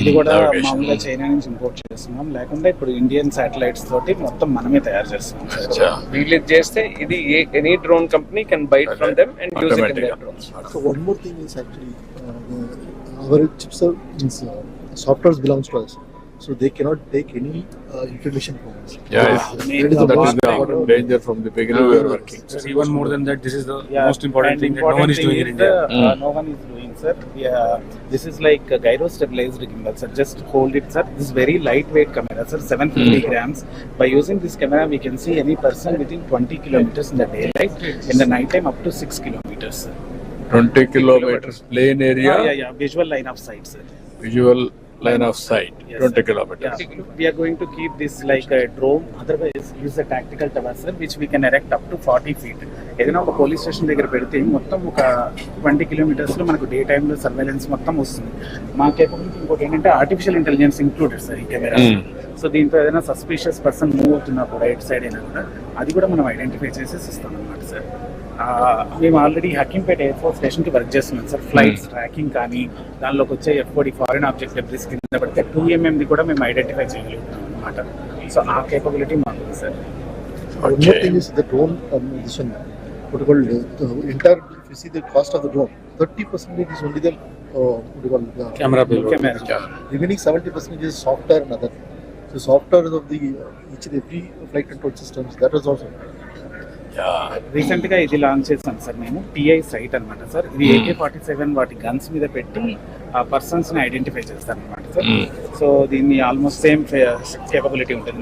ఇది కూడా మామూలుగా చైనా నుంచి ఇంపోర్ట్ చేస్తున్నాం, లేకుండా ఇప్పుడు ఇండియన్ శాటిలైట్స్ తోటి మొత్తం మనమే తయారు చేస్తున్నాం సార్. రిలీజ్ చేస్తే ఇది any drone company can buy it from them and use it in there drones. So one more thing is actually our chips are software belongs to us, so they cannot take any information from us. That is the danger from the beginning we are working. Even more than that, this is the most important thing that no one is doing in India. No one is doing, sir. This is like a gyro stabilized gimbal, sir. Just hold it, sir. This is very lightweight camera, sir. 750 grams. By using this camera, we can see any person within 20 kilometers in the daylight. In the night time, up to 6 kilometers, sir. 20 kilometers plain area. Yeah. Visual line of sight, sir. Visual line of sight. Yes, 20 kilometers. Yeah. We are going to keep this like a drone. Otherwise, use a tactical tower, sir, which we can erect up to 40 feet. ఏదైనా ఒక police station దగ్గర పెడితే మొత్తం ఒక 20 kilometers లో మనకు day time లో surveillance మొత్తం వస్తుంది. మా కేపబిలిటీ ఇంకోటి ఏంటంటే ఆర్టిఫిషియల్ ఇంటెలిజెన్స్ ఇంక్లూడెడ్ సార్ ఈ కెమెరా. సో దీంతో ఏదైనా సస్పిషియస్ పర్సన్ మూవ్ అవుతున్నప్పుడు రైట్ సైడ్ అయినా కూడా అది కూడా మనం ఐడెంటిఫై చేసేసి ఇస్తాం అనమాట సార్. మేము already Hakimpet air force station కి వర్క్ చేస్తున్నాం సార్. ఫ్లైట్స్ ట్రాకింగ్ కానీ దానిలోకి వచ్చే F-40 ఫారిన్ ఆబ్జెక్ట్ డెబ్రిస్ కింద పడితే 2mm కూడా మేము ఐడెంటిఫై చేయగలుగుతాం అనమాట. సో ఆ కేపబిలిటీ మాకు ఉంది sir. One more thing is the drone mission. What you call the entire, if you see the cost of the drone, 30% is only the what you call Camera bill. Remaining 70% is software and other. So software of the each and every flight control systems, that was also. Recent గా ఇది launch చేసాం sir మేము. TI site అనమాట sir. ఇది AK-47 వాటి guns మీద పెట్టి ఆ పర్సన్స్ ని ఐడెంటిఫై చేస్తారు అనమాట సార్. సో దీన్ని ఆల్మోస్ట్ సేమ్ కేపబిలిటీ ఉంటుంది.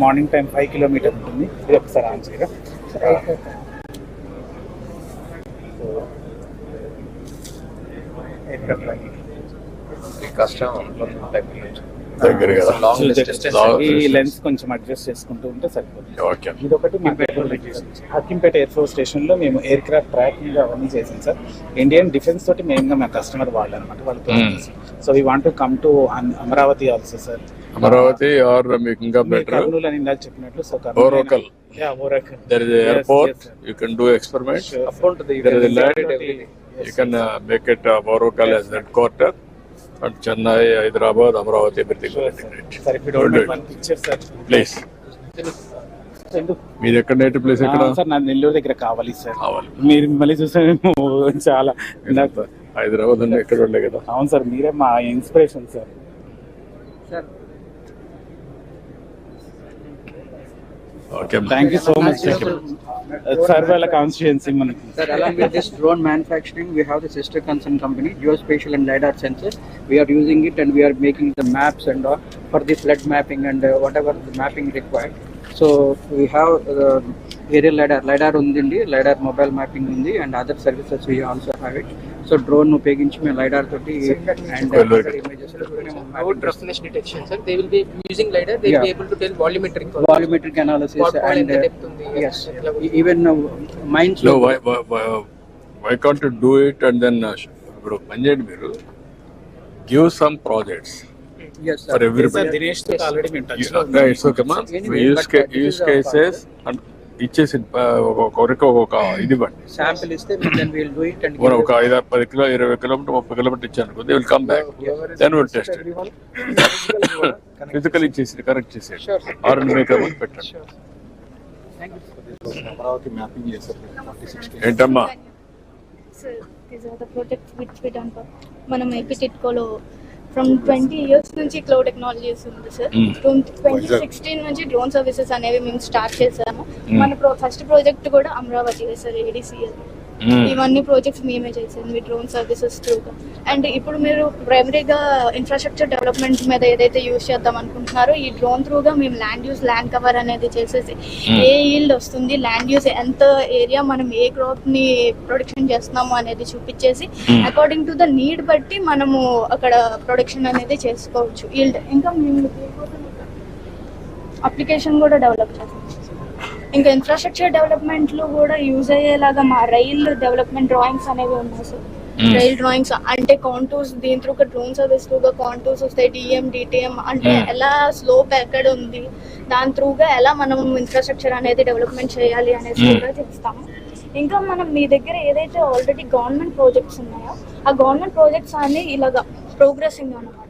మార్నింగ్ టైం 5 kilometers ఉంటుంది. ఇది ఒకసారి ఆన్ చేయగా కష్టం దగ్గర కదా. ఈ లెన్స్ కొంచెం అడ్జస్ట్ చేసుకుంటూ ఉంటే సరిపోతుంది. ఇదొకటి మా హకీంపేట ఎయిర్ ఫోర్స్ స్టేషన్ లో మేము ఎయిర్ క్రాఫ్ట్ ట్రాకింగ్ అవన్నీ చేసాం సార్. ఇండియన్ డిఫెన్స్ తోటి మెయిన్ గా మా కస్టమర్ వాళ్ళు అనమాట, వాళ్ళతో. So we want to come to Amaravati also sir. Amaravati or మీకు ఇంకా బెటర్ కర్నూలు అని ఇందాక చెప్పినట్టు. So Oracle. There is an airport. You can do experiments. There is a land. You can make it Oracle as headquarter. And Chennai, Hyderabad, Amravati, everything will integrate. Sir, if you don't mind one picture, sir. Please. మీరు ఎక్కడ native place ఎక్కడ? Sir నా నెల్లూరు దగ్గర కావాలి sir. మీరు మిమ్మల్ని చూస్తే చాలా హైదరాబాద్ లో ఎక్కడ ఉండే కదా. అవును సార్, మీరే మా inspiration sir. Okay, thank you so much, sir. Sarvala constituency manaki. Sir, along with this drone manufacturing, we have the sister concern company, geospatial and lidar sensors. We are using it and we are making the maps and all for the flood mapping and whatever the mapping required. So we have aerial lidar undi, lidar mobile mapping undi, and other services we also have it. So drone ఉపయోగించి మేము lidar తోటి and images road roughness detection, sir. They will be using lidar. They will be able to tell volumetric analysis and depth undi. Yes, even mines. No, why can't you do it and then ఇప్పుడు పని చేయండి మీరు, give some projects. Yes, sir. For everybody. Sir, Dinesh to already been touched. It's okay, man. Use cases and ఇచ్చేసి ఒక ఇది ఇవ్వండి. Sample ఇస్తే then we will do it and మనం ఒక 5-10 కిలో 20 కిలోమీటర్ 30 కిలోమీటర్ ఇచ్చాను, they will come back, then will test it. Physical ఇచ్చేసి correct చేసేది ఆర్ మేక్ పెట్టండి. అమరావతి మ్యాపింగ్ చేశారు 46 ఏంటమ్మా? Sir, these are the projects which we done for మనం AP టిట్కోలో from 20 years నుంచి క్లౌడ్ టెక్నాలజీస్ ఉంది సార్. 2016 నుంచి డ్రోన్ సర్వీసెస్ అనేవి మేము స్టార్ట్ చేసాము. మన ఫస్ట్ ప్రాజెక్ట్ కూడా అమరావతి సార్, ADCL. ఇవన్నీ ప్రాజెక్ట్స్ మేమే చేసేది డ్రోన్ సర్వీసెస్ త్రూగా. అండ్ ఇప్పుడు మీరు ప్రైమరీగా ఇన్ఫ్రాస్ట్రక్చర్ డెవలప్మెంట్ మీద ఏదైతే యూజ్ చేద్దాం అనుకుంటున్నారో ఈ డ్రోన్ త్రూగా మేము ల్యాండ్ కవర్ అనేది చేసేసి ఏ ఈల్డ్ వస్తుంది, ల్యాండ్ యూజ్ ఎంత ఏరియా మనం ఏ క్రాప్ ని ప్రొడక్షన్ చేస్తున్నాము అనేది చూపించేసి అకార్డింగ్ టు ద నీడ్ బట్టి మనము అక్కడ ప్రొడక్షన్ అనేది చేసుకోవచ్చు. ఈల్డ్ ఇంకా మేము అప్లికేషన్ కూడా డెవలప్ చేస్తాం. ఇంకా ఇన్ఫ్రాస్ట్రక్చర్ డెవలప్మెంట్ లో కూడా యూజ్ అయ్యేలాగా మా రైల్ డెవలప్మెంట్ డ్రాయింగ్స్ అనేవి ఉన్నాయి సార్. రైల్ డ్రాయింగ్స్ అంటే కాంటూర్స్ దీని త్రూ డ్రోన్ సర్వీస్ త్రూగా కాంటూర్స్ వస్తాయి, డిఎం అంటే ఎలా స్లోప్ ఎక్కడ ఉంది దాని త్రూగా ఎలా మనం ఇన్ఫ్రాస్ట్రక్చర్ అనేది డెవలప్మెంట్ చేయాలి అనేది కూడా చేస్తాము. ఇంకా మనం మీ దగ్గర ఏదైతే ఆల్రెడీ గవర్నమెంట్ ప్రాజెక్ట్స్ ఉన్నాయో ఆ గవర్నమెంట్ ప్రాజెక్ట్స్ అన్ని ఇలాగా ప్రోగ్రెసింగ్ అన్నమాట.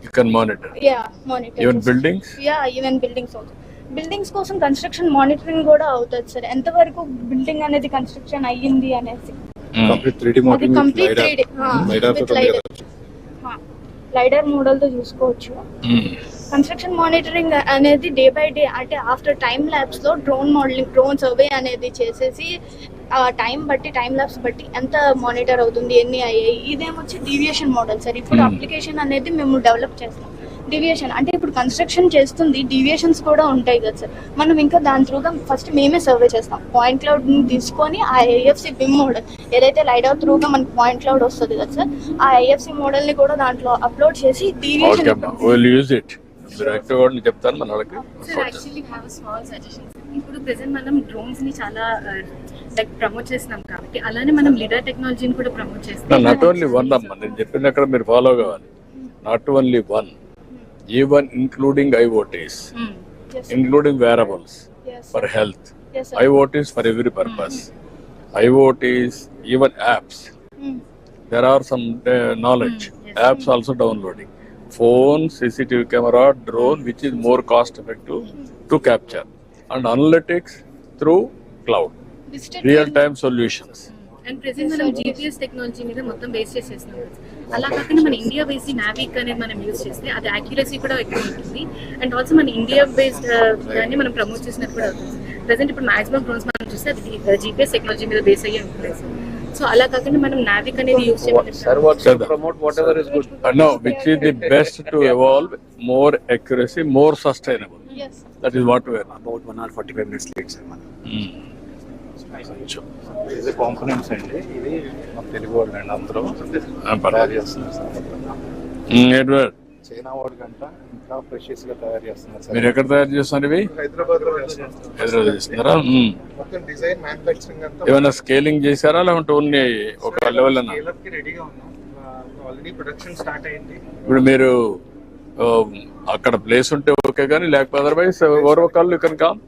You can monitor. Yeah, monitor. Even buildings? Yeah, even buildings also. Buildings కోసం కన్స్ట్రక్షన్ మానిటరింగ్ కూడా అవుతుంది సార్. ఎంత వరకు బిల్డింగ్ అనేది కన్స్ట్రక్షన్ అయ్యింది అనేసి complete 3D modelling complete 3D lidar model తో చూసుకోవచ్చు. కన్స్ట్రక్షన్ మానిటరింగ్ అనేది డే బై డే అంటే ఆఫ్టర్ టైం ల్యాబ్స్ లో డ్రోన్ సర్వే అనేది చేసేసి టైం ల్యాబ్స్ బట్టి ఎంత మానిటర్ అవుతుంది, ఎన్ని అయ్యాయి. ఇదేమొచ్చి డీవియేషన్ మోడల్ సార్. ఇప్పుడు అప్లికేషన్ అనేది మేము డెవలప్ చేస్తాం. డీవియేషన్ అంటే ఇప్పుడు కన్స్ట్రక్షన్ చేస్తుంది, డీవియేషన్స్ కూడా ఉంటాయి కదా సార్. మనం ఇంకా దాని త్రూగా ఫస్ట్ మేమే సర్వే చేస్తాం. పాయింట్ క్లౌడ్ తీసుకొని ఆ ఐఎఫ్సి బిమ్ మోడల్ ఏదైతే లైడర్ త్రూగా మనకి పాయింట్ క్లౌడ్ వస్తుంది కదా సార్, ఆ ఐఎఫ్సి మోడల్ ని కూడా దాంట్లో అప్లోడ్ చేసి డీవియేషన్ చెప్తాను మన వాళ్ళకి. ఇప్పుడు ప్రెసెంట్ మనం డ్రోన్స్ ని చాలా లైక్ ప్రమోట్ చేస్తున్నాం కాబట్టి అలానే మనం లీడర్ టెక్నాలజీని కూడా ప్రమోట్ చేస్తాం. నాట్ ఓన్లీ వన్ అమ్మా, నేను చెప్పినక్కడ మీరు ఫాలో కావాలి. Not only one, even including IoTs, including wearables for health. IoTs for every purpose. IoTs, even apps. There are some knowledge. Apps also downloading. Phone, CCTV camera, drone, which is more cost effective to capture. And analytics through cloud. Real-time solutions. And present మనం GPS technology మీద మొత్తం base చేసేస్తున్నాం. అలా కాకుండా మన India based Navik అనేది మనం use చేస్తే అది యాక్యురసీ కూడా ఎక్కువ ఉంటుంది. అండ్ ఆల్సో మన ఇండియా బేస్డ్ దాన్ని మనం ప్రమోట్ చేసినట్టు కూడా అవుతుంది. ప్రెసెంట్ ఇప్పుడు మాక్సిమం డ్రోన్స్ మనం చూస్తే అది జీపీఎస్ టెక్నాలజీ మీద బేస్ అయ్యి ఉంటుంది. సో అలా కాకుండా మనం నావిక్ అనేది యూజ్ చేయాలి. Promote whatever is good. No, which is the best to evolve more accuracy, more sustainable. Yes. That is what we are. About 1 hour 45 minutes late, sir. ఇది components అండి. ఇది మన తెలుగు వాళ్ళు అండి, అందరూ తయారు చేస్తున్నారు సార్. చైనా వాడి కంట ఇంకా ప్రెషియస్ గా తయారు చేస్తున్నారు సార్. మీరు ఎక్కడ తయారు చేస్తున్నారు ఇవి? హైదరాబాద్ చేస్తున్నారా? మొత్తం డిజైన్ మ్యానుఫ్యాక్చరింగ్ అంతా ఏమైనా స్కేలింగ్ చేశారా లేకుంటే ఓన్లీ ఒక లెవెల్ అన్నా? స్కేల్ అప్ కి రెడీగా ఉన్నాం. ఆల్రెడీ ప్రొడక్షన్ స్టార్ట్ అయింది. ఇప్పుడు మీరు అక్కడ ప్లేస్ ఉంటే ఓకే కానీ లేకపోతే otherwise overcall you can come.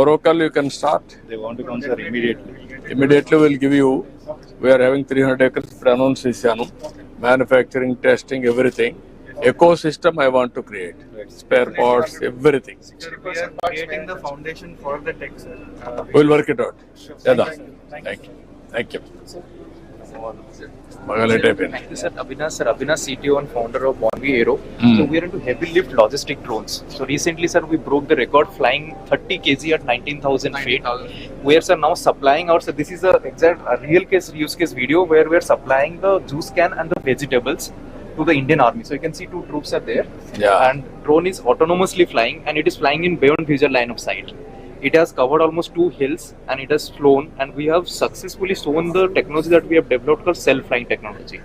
Oracle you can start. They want to come sir immediately. Immediately we'll give you. We are having 300 acres announced chesanu. Manufacturing, testing, everything. Ecosystem I want to create. Spare parts, everything. We are creating the foundation for the tech, sir. We'll work it out. Yada. Thank you. Thank you. Thank you, sir. Avinash, CTO and founder of Bonvi Aero. So we are into heavy lift logistic drones. So recently, sir, we broke the record flying 30 kg at 19,000 feet. We are, sir, now supplying out. So this is a exact real case use case video where we are supplying the juice can and the vegetables to the Indian Army. So you can see 2 troops are there. Yeah. And drone is autonomously flying and it is flying in beyond visual line of sight. It has covered almost 2 hills and it has flown, and we have successfully shown the technology that we have developed called self-flying technology.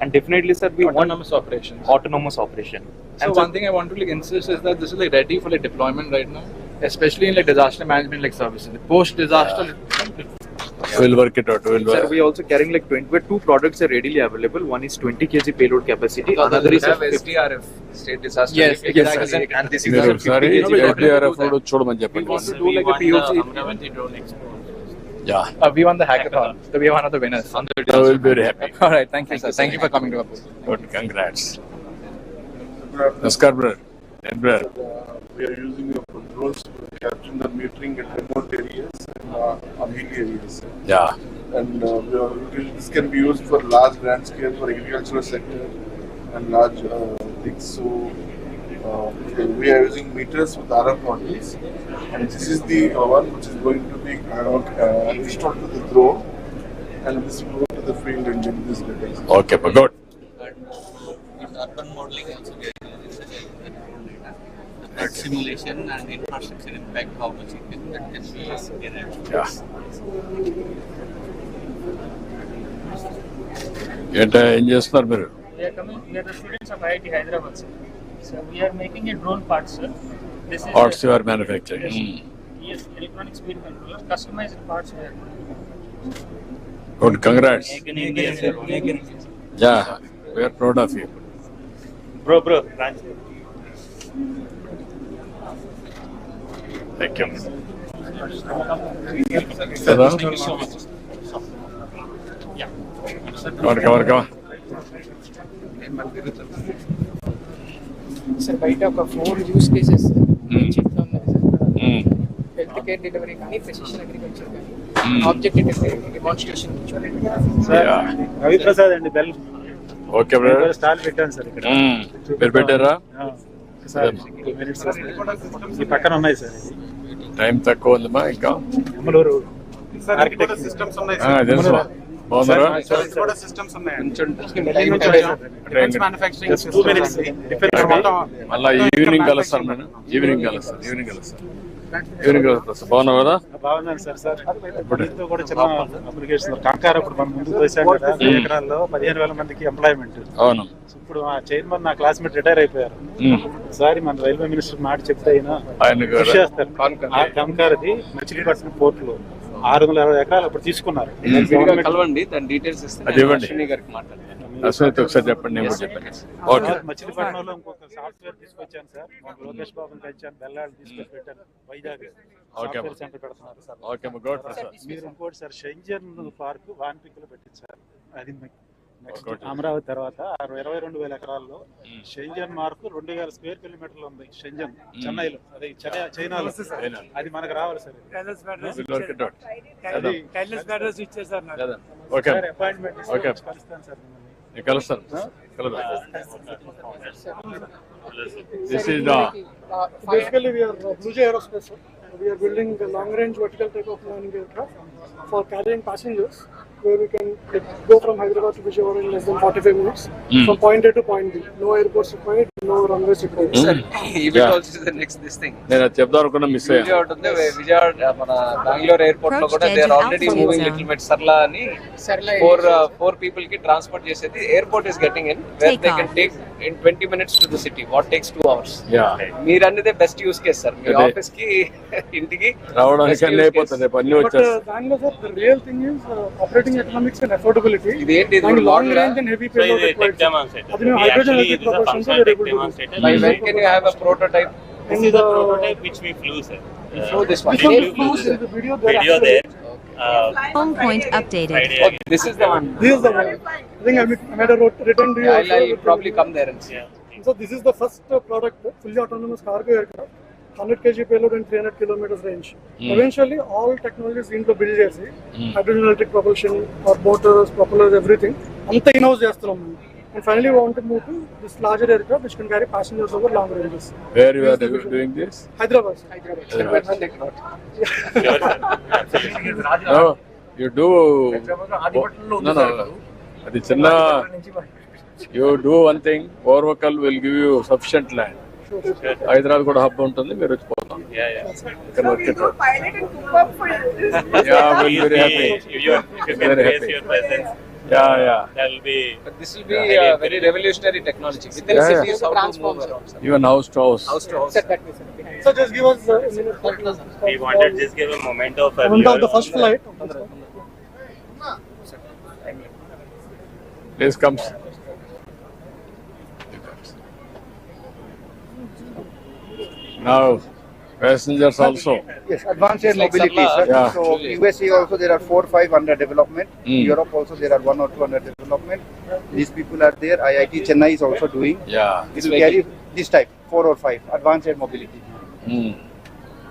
And definitely, sir, we autonomous operation. Autonomous operation. So and one thing I want to like insist is that this is like ready for like deployment right now, especially in like disaster management like services. The post-disaster. We'll work it out. Sir, we are also carrying like 2 products are readily available. One is 20 kg payload capacity. Another is SDRF, state disaster. Yes, exactly. And this is a 50 kg SDRF చూడమని చెప్పండి. We want to do like a POC. Yeah. We won the hackathon, so we are one of the winners. I will be very happy. All right, thank you, sir. Thank you for coming to our booth. Good, congrats. Namaskar, brother. Brother. We are using your drones to capture the metering at remote areas and hilly areas. Yeah. And this can be used for large grand scale for agricultural sector and large things. So We are using meters with RF modules, and this is the one which is going to be installed to the drone, and this will go to the field and get this data. Okay, but good. With urban modeling also we are using such a simulation and infrastructure impact, how much it can, that can be derived. Yeah. ఏం చేస్తున్నారు మీరు? We are the students of IIT Hyderabad, sir. So we are making a drone part, sir. This is Parts you are manufacturing. Yes, electronic speed controller, customized parts we are Good, congrats. Make in India, sir. Make in India. Yeah, we are proud of you. Bro, Raj. Thank you. Thank you so much. Yeah. Come on. Sir బయట ఒక 4 use cases చెప్తా ఉన్నాయి sir. Health care delivery కానీ, precision agriculture కానీ, object demonstration. Sir Ravi Prasad అండి bell. Okay brother, stall పెట్టాను sir ఇక్కడ. మీరు పెట్టారా? సార్ 2 minutes ఈ పక్కన ఉన్నాయి సార్. టైం తక్కువ ఉందమ్మా ఇంకా. అమలూరు ఆర్కిటెక్ట్ సిస్టమ్స్ ఉన్నాయి తెలుసు. బాగున్నారా? కూడా సిస్టమ్స్ ఉన్నాయి. మ్యానుఫ్యాక్చరింగ్ 2 minutes మళ్ళీ ఈవినింగ్ కలుస్తాను నేను. ఈవినింగ్ కలుస్తాను. బాగున్నావు కదా? బాగున్నాను సార్. ఇప్పుడు కూడా చిన్న అప్లికేషన్ కంకార్ ఇప్పుడు మనం ముందుకు వేసాం కదా, 10 ఎకరాల్లో 15,000 మందికి ఎంప్లాయ్మెంట్. అవును. ఇప్పుడు ఆ చైర్మన్ నా క్లాస్మేట్ రిటైర్ అయిపోయారు. ఒకసారి మన రైల్వే మినిస్టర్ మాట చెప్తే ఆయన చేస్తారు. ఆ కంకార్ది మచిలీపట్నం పోర్ట్ లో 660 ఎకరాలు అప్పుడు తీసుకున్నారు. కలవండి, దాని డీటెయిల్స్ ఇస్తే అశ్విని గారికి మాట్లాడండి. అశ్విని ఒకసారి చెప్పండి, నేను కూడా చెప్పాను. ఓకే. మచిలీపట్నంలో ఇంకొక సాఫ్ట్వేర్ తీసుకొచ్చాను సార్. లోకేష్ బాబుని తెచ్చాను, బెల్లాడు తీసుకొచ్చి పెట్టాను. వైజాగ్ సాఫ్ట్వేర్ సెంటర్ పెడుతున్నారు సార్. Okay, good sir. మీరు ఇంకోటి సార్ షెంజన్ పార్క్ వాన్పిక్లో పెట్టింది సార్. అది నెక్స్ట్ అమరావతి తర్వాత 22,000 ఎకరాల్లో షెంజన్ మార్క్ 2,000 స్క్వేర్ కిలోమీటర్లు ఉంది. షెంజన్ చెన్నైలో, అది చైనాలో. అది మనకు రావాలి సార్. అపాయింట్మెంట్ కలుస్తాను సార్. కలుస్తాను. This is basically we are Blue Jay Aerospace. We are building a long-range vertical takeoff landing aircraft for carrying passengers, where we can go from Hyderabad to Vijayawada in less than 45 minutes from point A to point B. No airports required, no runways required. Even also the next this thing. నేను చెప్దాం అనుకున్నా, miss అయ్యాను. విజయవాడ మన Bengaluru airport లో కూడా they are already moving little bit Sarla అని four people కి transport చేసేది. Airport is getting in where they can take in 20 minutes to the city. What takes 2 hours? మీరు అన్నదే బెస్ట్ యూస్ కేస్ సార్. మీ office కి ఇంటికి రావడానికి అన్ని అయిపోతుంది. అన్ని వచ్చేస్తాయి. దానిలో sir the real thing is operating economics and affordability. ఇదేంటి long range and heavy payload required. అది మేము hydrogen electric propulsion we are able to do. By when can you have a prototype? This is the prototype which we flew, sir. Show this one. The video there. Home point updated. This is the one. This is the one. I think I made a return to you. I'll probably come there and see. So this is the first product, fully autonomous cargo aircraft, 100 kg payload and 300 kilometers range. Eventually, all technologies into build chesi, hydrogen electric propulsion, or motors, propellers, everything. Anta in-house chestunam. And finally, we want to move to this larger aircraft which can carry passengers over long ranges. Where you are doing this? Hyderabad. No, you do. No. Adi chinna. You do one thing. Orvakal will give you sufficient land. Hyderabad kuda hub untundi. Meer vachipodam. Yeah. You can work it out. Yeah, we'll be very happy. You can raise your presence. Yeah. That will be. But this will be a very revolutionary technology. Within cities, how to move around. Even house to house. So just give us a minute. We wanted just give a moment of the first flight. Please come. Now, passengers also. Yes, advanced air mobility, sir. Yeah. So USA also there are 4 or 5 under development. Europe also there are 1 or 2 under development. These people are there. IIT Chennai is also doing. Yeah. It will carry this type 4 or 5 advanced air mobility.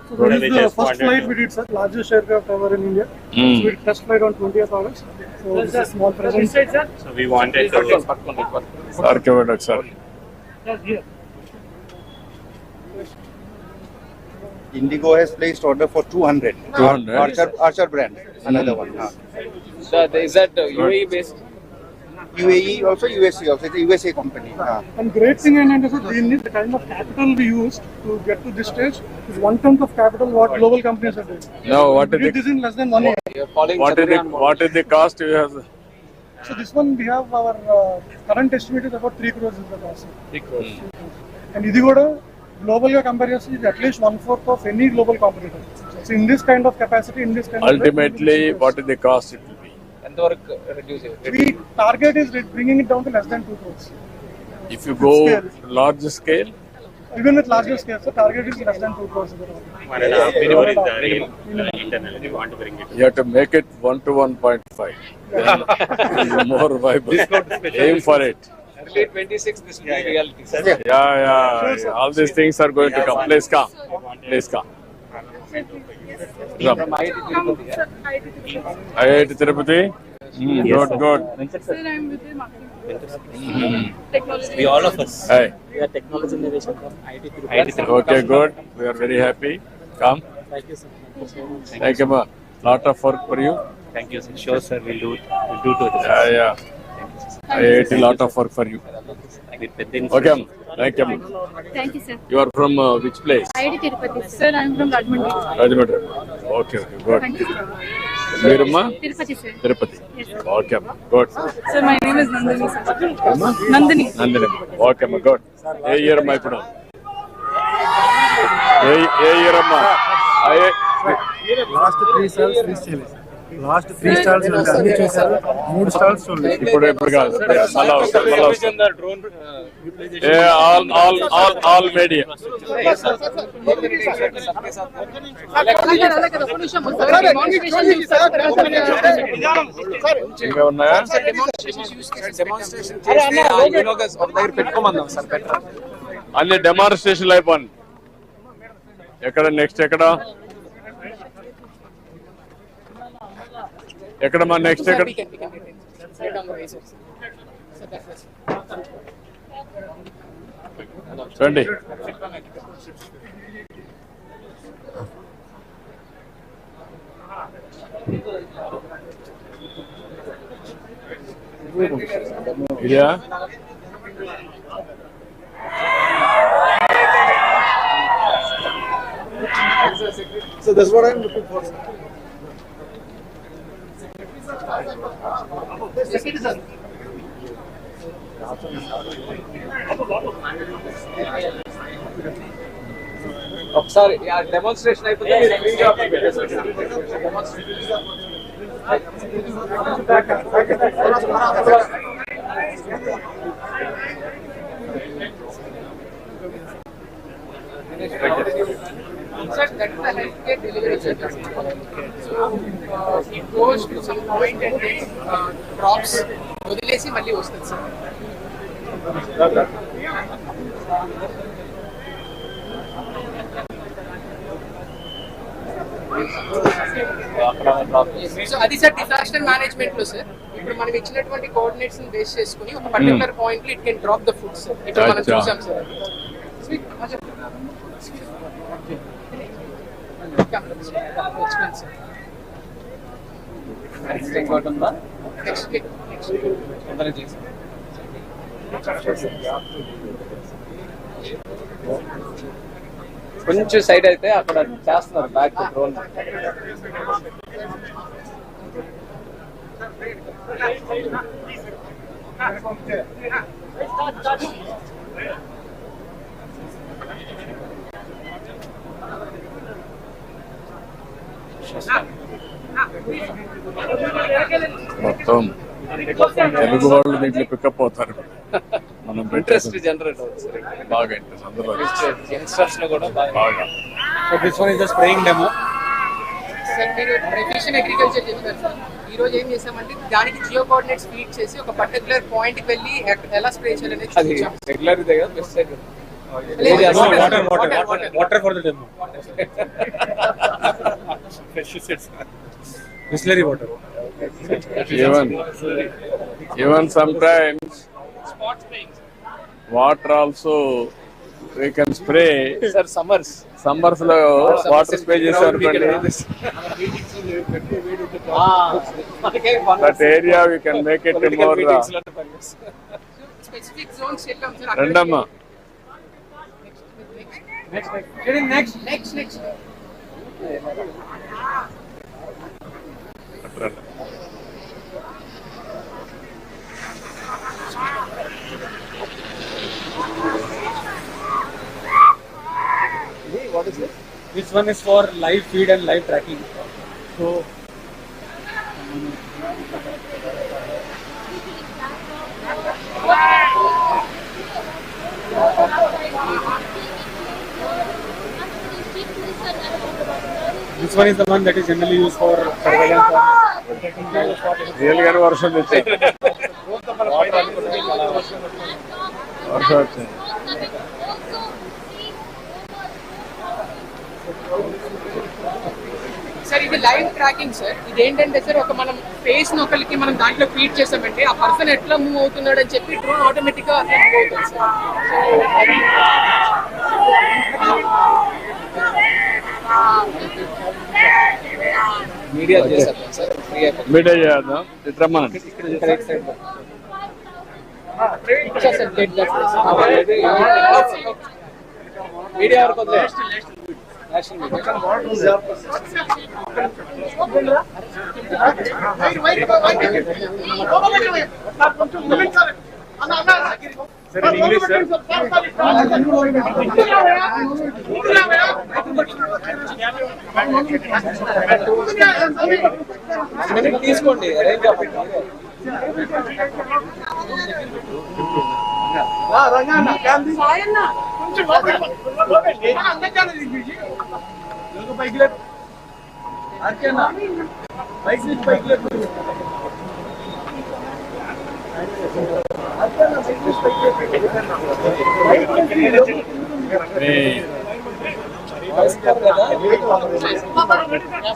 So this is the first flight we did, sir. Largest aircraft ever in India. So we did test flight on 20th August. So this is small presence. So we wanted to. Archived, sir. Yes, here. Indigo has placed order for 200. 200? Archer brand, another one. So is that UAE based? UAE also, USA also. It's a USA company. And great thing ఏంటంటే sir దీన్ని the kind of capital we used to get to this stage is 1/10 of capital what global companies are doing. No, what is We did this in less than 1 year. what is the cost you have? So this one we have our current estimate is about 3 crores is the cost. 3 crores. And ఇది కూడా global గా compare చేస్తే ఇది at least 1/4 of any global competitor. So in this kind of capacity, in this kind Ultimately, what is the cost it will be? ఎంత వరకు reduce we target is bringing it down to less than 2 crores. If you go large scale, Even with larger scale, so target is less than 2 crores. 1.5 is the real internal. We want to bring it. you have to make it 1 to 1.5. Then more viable. Aim for it. early 26 this will be reality. Yeah. All these things are going to come. Please come. Please come. From IIT Tirupati. Good. Sir, I'm with the marketing. Technology. We all of us. Hi. We are technology innovation from IIT Tirupati. Okay, good. We are very happy. Come. Thank you, sir. Thank you, ma. Lot of work for you. Thank you, sir. Sure, sir. We'll do to it. Yeah. IIT, lot of work for you. Okay, ma. Thank you, ma. Thank you, sir. You are from which place? IIT Tirupati. Sir, I'm from Rajahmundry. Rajahmundry. Okay, good. Thank you, sir. Meerumma? Tirupati, sir. Tirupati. Yes, sir. Okay, ma. Good. Sir, my name is Nandini, sir. Nandini. Nandini. Okay, ma. Good. A year అమ్మా ఇప్పుడు ఏ year అమ్మా last 3 stalls reach చేయలేదు. Last 3 stalls అన్ని చూసారు, 3 stalls చూడలేదు. ఇప్పుడు కాదు మళ్ళా ఆల్ మీడియా ఇంకా ఉన్నాయా? అన్ని డెమాన్స్ట్రేషన్ అయిపోయింది. ఎక్కడ నెక్స్ట్ ఎక్కడమ్మా నెక్స్ట్ ఎక్కడ? రండి. ఇదా So that's what I'm looking for. ఒకసారి డెమాన్స్ట్రేషన్ అయిపోతే Sir, that is the healthcare delivery center. So it goes to some point and then drops. వదిలేసి మళ్ళీ వస్తుంది సార్. సో అది సార్ డిజాస్టర్ మేనేజ్మెంట్ లో సార్ ఇప్పుడు మనం ఇచ్చినటువంటి కోఆర్డినేట్స్ బేస్ చేసుకుని ఒక పర్టికులర్ పాయింట్ లో it can drop the food sir. ఇప్పుడు మనం చూసాం సార్. నెక్స్ట్ ఇంకోటి ఉందా? కొంచెం సైడ్ అయితే అక్కడ చేస్తున్నారు బ్యాక్ డ్రోన్. మొత్తం తెలుగు వాళ్ళు దీంట్లో పికప్ అవుతారు. మనం ఇంట్రెస్ట్ జనరేట్ అవుతుంది బాగా ఇంట్రెస్ట్ అందరూ యంగ్స్టర్స్ లో కూడా బాగా. So this one is the spraying demo. Sir మీరు ప్రెసిషన్ అగ్రికల్చర్ చెప్పారు సార్. ఈ రోజు ఏం చేసామంటే దానికి జియో కోఆర్డినేట్స్ ఫీడ్ చేసి ఒక పర్టికులర్ పాయింట్ కి వెళ్ళి ఎలా స్ప్రే చేయాలనేది చూపించాం. రెగ్యులర్ ఇదే కదా best side. Water for the demo. Distillery water. Even sometimes water also we can spray. Sir, summers summers లో వాటర్ స్ప్రే చేశారు that area we can make it more specific zones checkam sir రెండమ్మా next What is this? This one is for live feed and live tracking. So this one is the one that is generally used for surveillance. Real గానే వర్షం తెచ్చారు వర్షం వచ్చింది sir ఇది live tracking sir. ఇది ఏంటంటే sir ఒక మనం ఫేస్ ఒకరికి మనం దాంట్లో ఫీడ్ చేసామంటే ఆ పర్సన్ ఎట్లా మూవ్ అవుతున్నాడు అని చెప్పి డ్రోన్ ఆటోమేటిక్ గా అట్లా మూవ్ అవుతుంది సార్. మీడియా చేసేద్దాం సార్, ఫ్రీ అయిపోతుంది. మీడియా చేద్దాం ఇట్రమ్మనండి మీడియా వరకు వదిలే. తీసుకోండి అరేంజ్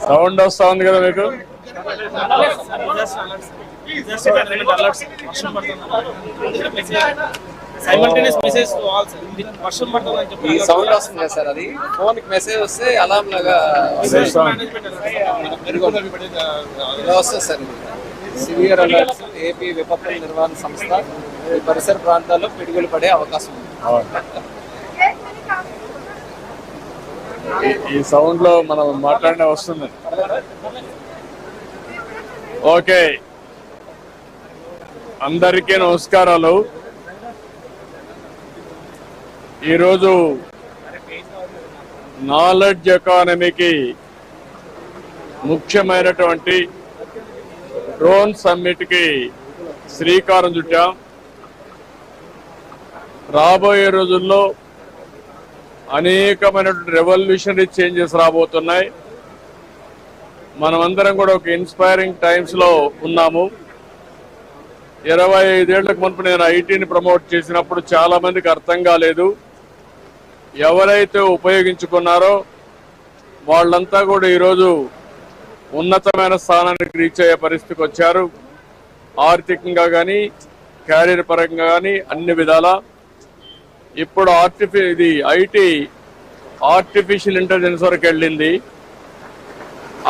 సౌండ్ వస్తా ఉంది కదా మీకు ఈ సౌండ్ వస్తుంది కదా సార్, అది ఫోన్ కి మెసేజ్ వస్తే అలాం లాగా ఇలా వస్తుంది సార్. సివియర్ అలర్ట్స్ ఏపీ విపత్తుల నిర్వహణ సంస్థ ఈ పరిసర ప్రాంతాల్లో పిడుగులు పడే అవకాశం ఉంది. ఈ సౌండ్ లో మనం మాట్లాడిన వస్తుంది. ఓకే, అందరికీ నమస్కారాలు. ఈరోజు నాలెడ్జ్ ఎకానమీకి ముఖ్యమైనటువంటి డ్రోన్ సమ్మిట్ కి శ్రీకారం చుట్టాం. రాబోయే రోజుల్లో అనేకమైనటువంటి రెవల్యూషనరీ చేంజెస్ రాబోతున్నాయి. మనమందరం కూడా ఒక ఇన్స్పైరింగ్ టైమ్స్ లో ఉన్నాము. 25 ఏళ్లకు మునుపు నేను ఐటీని ప్రమోట్ చేసినప్పుడు చాలా మందికి అర్థం కాలేదు. ఎవరైతే ఉపయోగించుకున్నారో వాళ్ళంతా కూడా ఈరోజు ఉన్నతమైన స్థానానికి రీచ్ అయ్యే పరిస్థితికి వచ్చారు. ఆర్థికంగా కానీ క్యారియర్ పరంగా కానీ అన్ని విధాల. ఇప్పుడు ఐటీ ఆర్టిఫిషియల్ ఇంటెలిజెన్స్ వరకు వెళ్ళింది.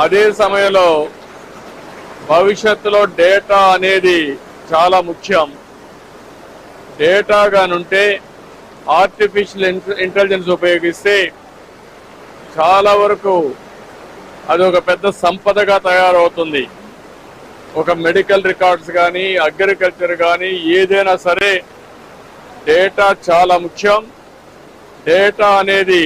అదే సమయంలో భవిష్యత్తులో డేటా అనేది చాలా ముఖ్యం. డేటా గానుంటే ఆర్టిఫిషియల్ ఇంటెలిజెన్స్ ఉపయోగిస్తే చాలా వరకు అది ఒక పెద్ద సంపదగా తయారవుతుంది. ఒక మెడికల్ రికార్డ్స్ కానీ అగ్రికల్చర్ కానీ ఏదైనా సరే డేటా చాలా ముఖ్యం. డేటా అనేది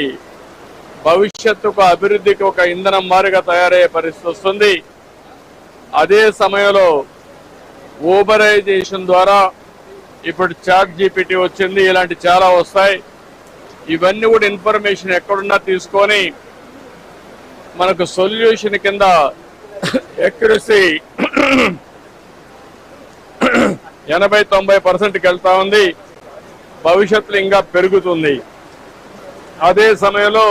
భవిష్యత్తుకు అభివృద్ధికి ఒక ఇంధనం మారిగా తయారయ్యే పరిస్థితి వస్తుంది. అదే సమయంలో ఊబరైజేషన్ ద్వారా ఇప్పుడు చాట్ జీపీటీ వచ్చింది, ఇలాంటి చాలా వస్తాయి. ఇవన్నీ కూడా ఇన్ఫర్మేషన్ ఎక్కడున్నా తీసుకొని మనకు సొల్యూషన్ కింద ఎక్యురసీ 80-90%కి వెళ్తా ఉంది. భవిష్యత్తులో ఇంకా పెరుగుతుంది. అదే సమయంలో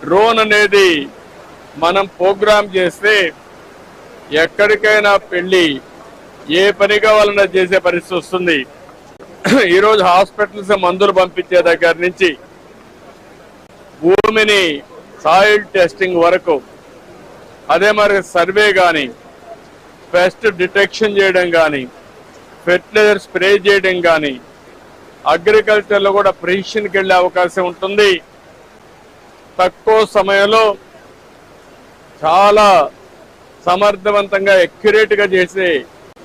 డ్రోన్ అనేది మనం ప్రోగ్రామ్ చేస్తే ఎక్కడికైనా వెళ్ళి ఏ పని కావాలన్నా చేసే పరిస్థితి వస్తుంది. ఈరోజు హాస్పిటల్స్ మందులు పంపించే దగ్గర నుంచి భూమిని సాయిల్ టెస్టింగ్ వరకు, అదే మరి సర్వే కానీ, పెస్ట్ డిటెక్షన్ చేయడం కానీ, ఫెర్టిలైజర్ స్ప్రే చేయడం కానీ, అగ్రికల్చర్లో కూడా ప్రిసిషన్కి వెళ్ళే అవకాశం ఉంటుంది. తక్కువ సమయంలో చాలా సమర్థవంతంగా అక్యురేట్గా చేసే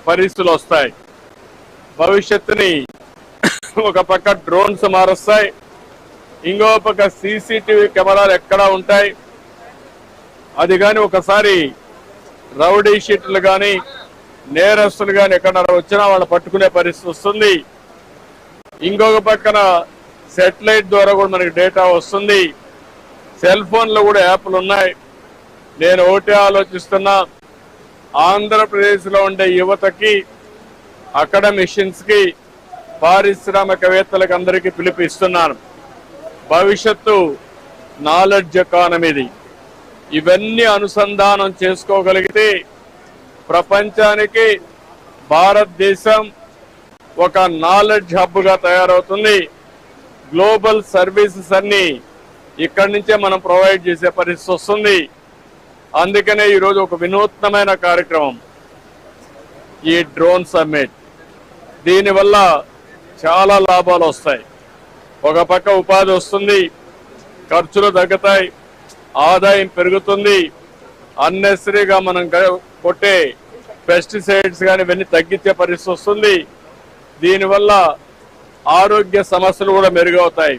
పరిస్థితులు వస్తాయి. భవిష్యత్తుని ఒక పక్క డ్రోన్స్ మారుస్తాయి, ఇంకో పక్క సీసీటీవీ కెమెరాలు ఎక్కడా ఉంటాయి. అది కానీ ఒకసారి రౌడీ షీట్లు కానీ నేరస్తులు కానీ ఎక్కడ వచ్చినా వాళ్ళు పట్టుకునే పరిస్థితి వస్తుంది. ఇంకొక పక్కన సెటిలైట్ ద్వారా కూడా మనకి డేటా వస్తుంది. సెల్ ఫోన్లో కూడా యాప్లు ఉన్నాయి. నేను ఒకటే ఆలోచిస్తున్నా, ఆంధ్రప్రదేశ్లో ఉండే యువతకి, అకాడమిషియన్స్కి, పారిశ్రామికవేత్తలకు అందరికీ పిలుపునిస్తున్నాను. భవిష్యత్తు నాలెడ్జ్ ఎకానమీది. ఇవన్నీ అనుసంధానం చేసుకోగలిగితే ప్రపంచానికి భారతదేశం ఒక నాలెడ్జ్ హబ్గా తయారవుతుంది. గ్లోబల్ సర్వీసెస్ అన్ని ఇక్కడి నుంచే మనం ప్రొవైడ్ చేసే పరిస్థితి వస్తుంది. అందుకనే ఈరోజు ఒక వినూత్నమైన కార్యక్రమం, ఈ డ్రోన్ సమ్మిట్. దీనివల్ల చాలా లాభాలు వస్తాయి. ఒక పక్క ఉపాధి వస్తుంది, ఖర్చులు తగ్గుతాయి, ఆదాయం పెరుగుతుంది, అన్నెసరీగా మనం కొట్టే పెస్టిసైడ్స్ కానీ ఇవన్నీ తగ్గించే పరిస్థితి వస్తుంది. దీనివల్ల ఆరోగ్య సమస్యలు కూడా మెరుగవుతాయి.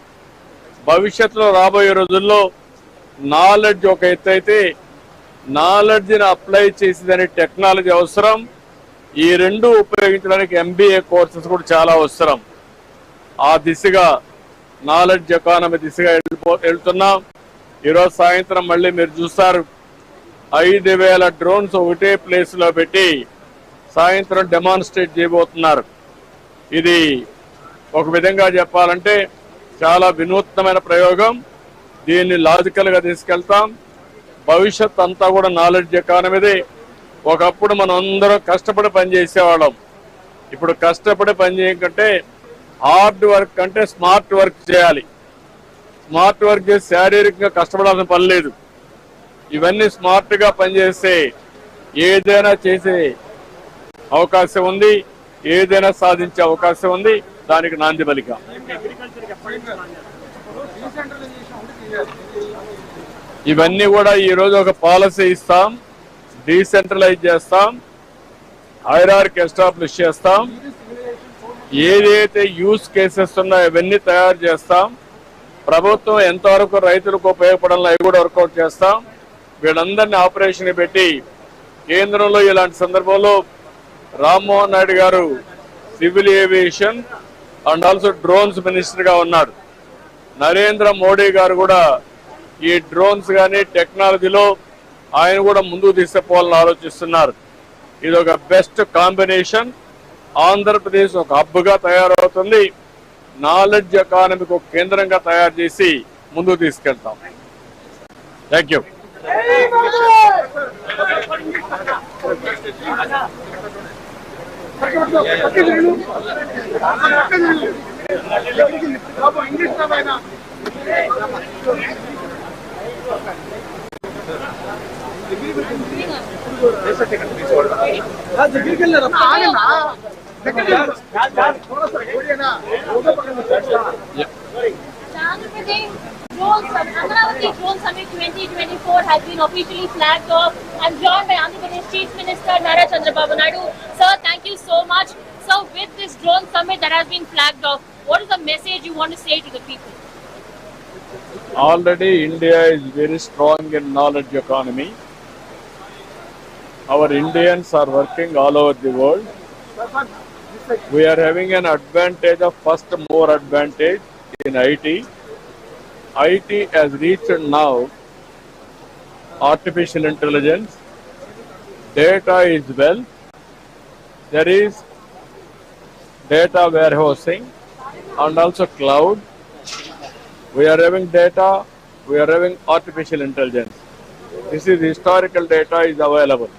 భవిష్యత్తులో రాబోయే రోజుల్లో నాలెడ్జ్ ఒక ఎత్తు అయితే, నాలెడ్జ్ని అప్లై చేసేదని టెక్నాలజీ అవసరం. ఈ రెండు ఉపయోగించడానికి MBA కోర్సెస్ కూడా చాలా అవసరం. ఆ దిశగా నాలెడ్జ్ ఎకానమీ దిశగా వెళ్తున్నాం. ఈరోజు సాయంత్రం మళ్ళీ మీరు చూస్తారు, 5,000 డ్రోన్స్ ఒకటే ప్లేస్లో పెట్టి సాయంత్రం డెమాన్స్ట్రేట్ చేయబోతున్నారు. ఇది ఒక విధంగా చెప్పాలంటే చాలా వినూత్నమైన ప్రయోగం. దీన్ని లాజికల్గా తీసుకెళ్తాం. భవిష్యత్ అంతా కూడా నాలెడ్జ్ ఎకానమీది. ఒకప్పుడు మనం అందరం కష్టపడి పనిచేసేవాళ్ళం. ఇప్పుడు కష్టపడి పని చేయకంటే హార్డ్ వర్క్ అంటే స్మార్ట్ వర్క్ చేయాలి. స్మార్ట్ వర్క్ చేసి శారీరకంగా కష్టపడాల్సిన పని లేదు. ఇవన్నీ స్మార్ట్గా పనిచేస్తే ఏదైనా చేసే అవకాశం ఉంది, ఏదైనా సాధించే అవకాశం ఉంది. దానికి నాంది పలిక. ఇవన్నీ కూడా ఈరోజు ఒక పాలసీ ఇస్తాం, డీసెంట్రలైజ్ చేస్తాం, హైరార్కీ ఎస్టాబ్లిష్ చేస్తాం. ఏదైతే యూస్ కేసెస్ ఉన్నాయో ఇవన్నీ తయారు చేస్తాం. ప్రభుత్వం ఎంతవరకు రైతులకు ఉపయోగపడాలో అవి కూడా వర్కౌట్ చేస్తాం. వీళ్ళందరినీ ఆపరేషన్ పెట్టి కేంద్రంలో ఇలాంటి సందర్భంలో రామ్మోహన్ నాయుడు గారు civil aviation and also drones మినిస్టర్గా ఉన్నాడు. నరేంద్ర మోడీ గారు కూడా ఈ డ్రోన్స్ కానీ టెక్నాలజీలో ఆయన కూడా ముందుకు తీసుకుపోవాలని ఆలోచిస్తున్నారు. ఇది ఒక బెస్ట్ కాంబినేషన్. ఆంధ్రప్రదేశ్ ఒక హబ్గా తయారవుతుంది. నాలెడ్జ్ ఎకానమీకి ఒక కేంద్రంగా తయారు చేసి ముందుకు తీసుకెళ్తాం. Thank you. Amravati Drone Summit 2024 has been officially flagged off. I'm joined by Andhra Pradesh Chief Minister Nara Chandrababu Naidu. Sir, thank you so much. So, with this drone summit that has been flagged off, what is the message you want to say to the people? Already India is very strong in knowledge economy. Our Indians are working all over the world. We are having an advantage of first more advantage in IT. IT has reached now artificial intelligence. Data is wealth. There is data warehousing and also cloud. We are having data, we are having artificial intelligence. This is historical data is available.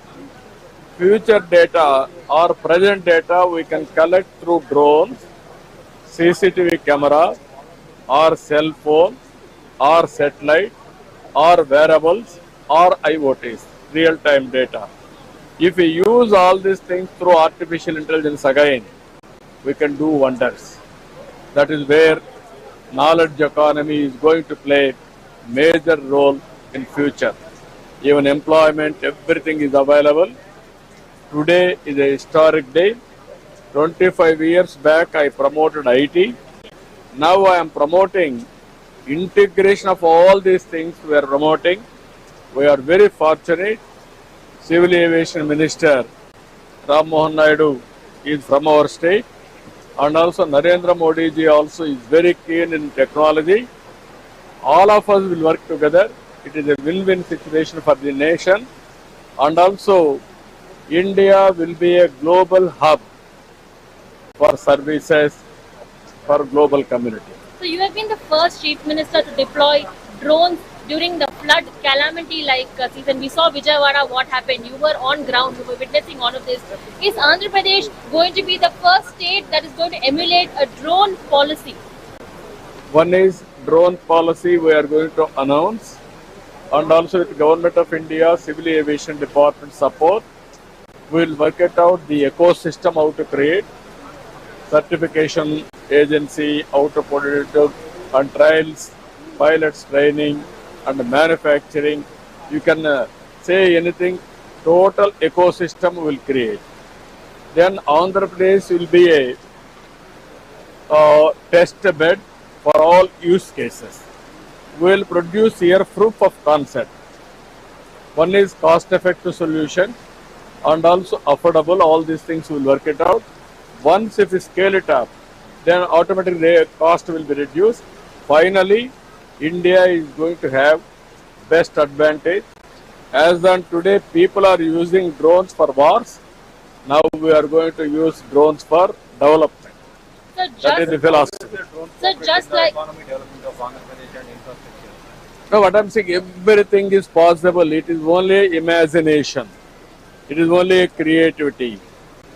Future data or present data we can collect through drones, CCTV camera or cell phone or satellite or wearables or IoTs, real-time data. If we use all these things through artificial intelligence again, we can do wonders. That is where knowledge economy is going to play major role in future. Even employment, everything is available. Today is a historic day. 25 years back, I promoted IT. Now I am promoting integration of all these things we are promoting. We are very fortunate. Civil Aviation Minister Ram Mohan Naidu is from our state, and also Narendra Modi ji also is very keen in technology. All of us will work together. It is a win-win situation for the nation, and also India will be a global hub for services for global community. So you have been the first chief minister to deploy drones during the flood calamity like season. We saw Vijayawada, what happened. You were on ground, you were witnessing all of this. Is Andhra Pradesh going to be the first state that is going to emulate a drone policy? One is drone policy we are going to announce, and also with Government of India, Civil Aviation Department support, we will work it out the ecosystem how to create, certification agency, how to put it, and trials, pilots training, and manufacturing. You can say anything, total ecosystem will create. Then Andhra Pradesh will be a test bed for all use cases. We will produce here proof of concept. One is cost-effective solution and also affordable. All these things will work it out. Once if we scale it up, then automatically cost will be reduced. Finally, India is going to have best advantage. As on today, people are using drones for wars. Now we are going to use drones for development. So That is the philosophy. So just like No, what I'm saying, everything is possible. It is only imagination. It is only creativity.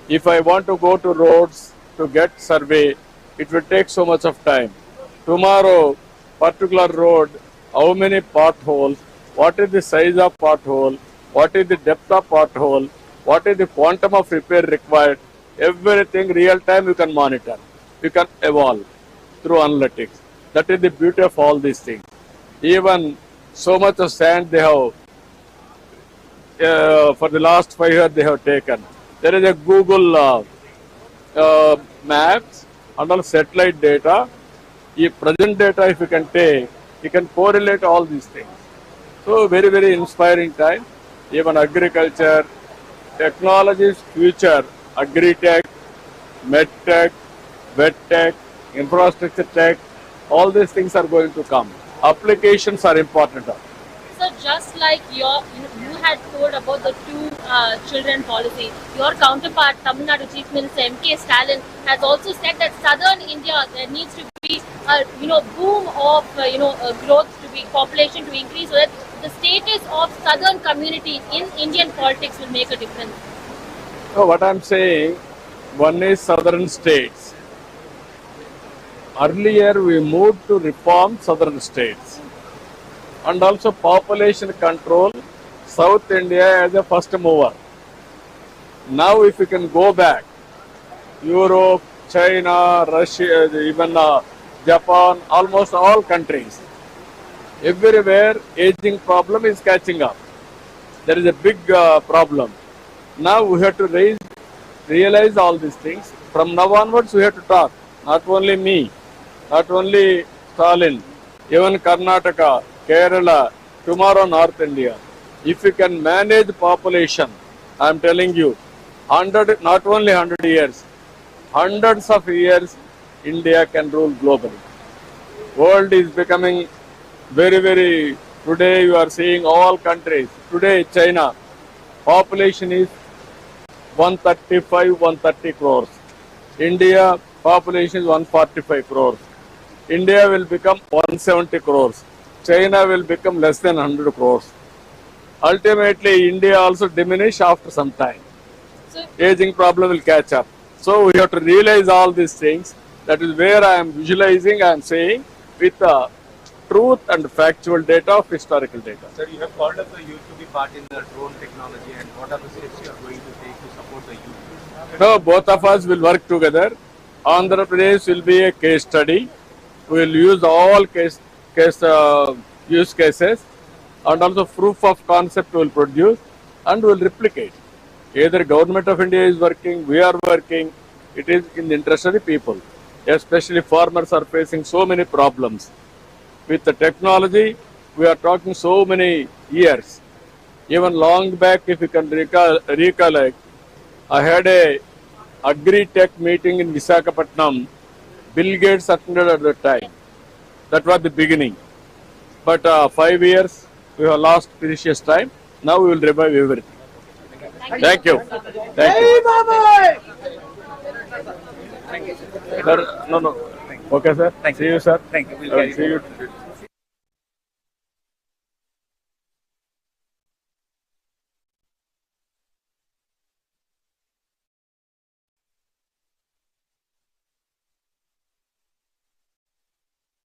If I want to go to roads to get survey, it will take so much of time. Tomorrow, particular road, how many potholes, what is the size of pothole, what is the depth of pothole, what is the quantum of repair required, everything real time you can monitor. You can evolve through analytics. That is the beauty of all these things. Even so much of sand they have, for the last 5 years they have taken. There is a Google maps and all satellite data. If present data if you can take, you can correlate all these things. So very, very inspiring time. Even agriculture, technology's future, agri-tech, med-tech, vet-tech, infrastructure tech, all these things are going to come. Applications are important. So just like you had told about the two children policy, your counterpart, Tamil Nadu Chief Minister M.K. Stalin, has also said that southern India there needs to be a boom of growth to be population to increase, so that the status of southern communities in Indian politics will make a difference. So what I'm saying, one is southern states. Earlier we moved to reform southern states. And also population control, South India as a first mover. Now if we can go back, Europe, China, Russia, even Japan, almost all countries, everywhere aging problem is catching up. There is a big problem. Now we have to realize all these things. From now onwards we have to talk, not only me, not only Stalin, even Karnataka, Kerala, tomorrow North India. If we can manage population, I am telling you, not only 100 years, hundreds of years, India can rule globally. World is becoming very, very, today you are seeing all countries. Today China, population is 130 crores. India, population is 145 crores. India will become 170 crores. China will become less than 100 crores. Ultimately, India also diminish after some time. Aging problem will catch up. So we have to realize all these things. That is where I am visualizing, I am saying, with truth and factual data of historical data. Sir, you have called up the youth to be part in the drone technology, and what are the steps you are going to take to support the youth? No, both of us will work together. Andhra Pradesh will be a case study. We will use all use cases, and also proof of concept will produce and will replicate. Either government of India is working, we are working. It is in the interest of the people. Especially farmers are facing so many problems. With the technology, we are talking so many years. Even long back, if you can recollect, I had a Agri-Tech meeting in Visakhapatnam. Bill Gates attended at the time. That was the beginning. But 5 years, we have lost precious time. Now we will revive everything. Thank you. Thank you. Sir, no. Okay, sir. See you, sir. Thank you. See you.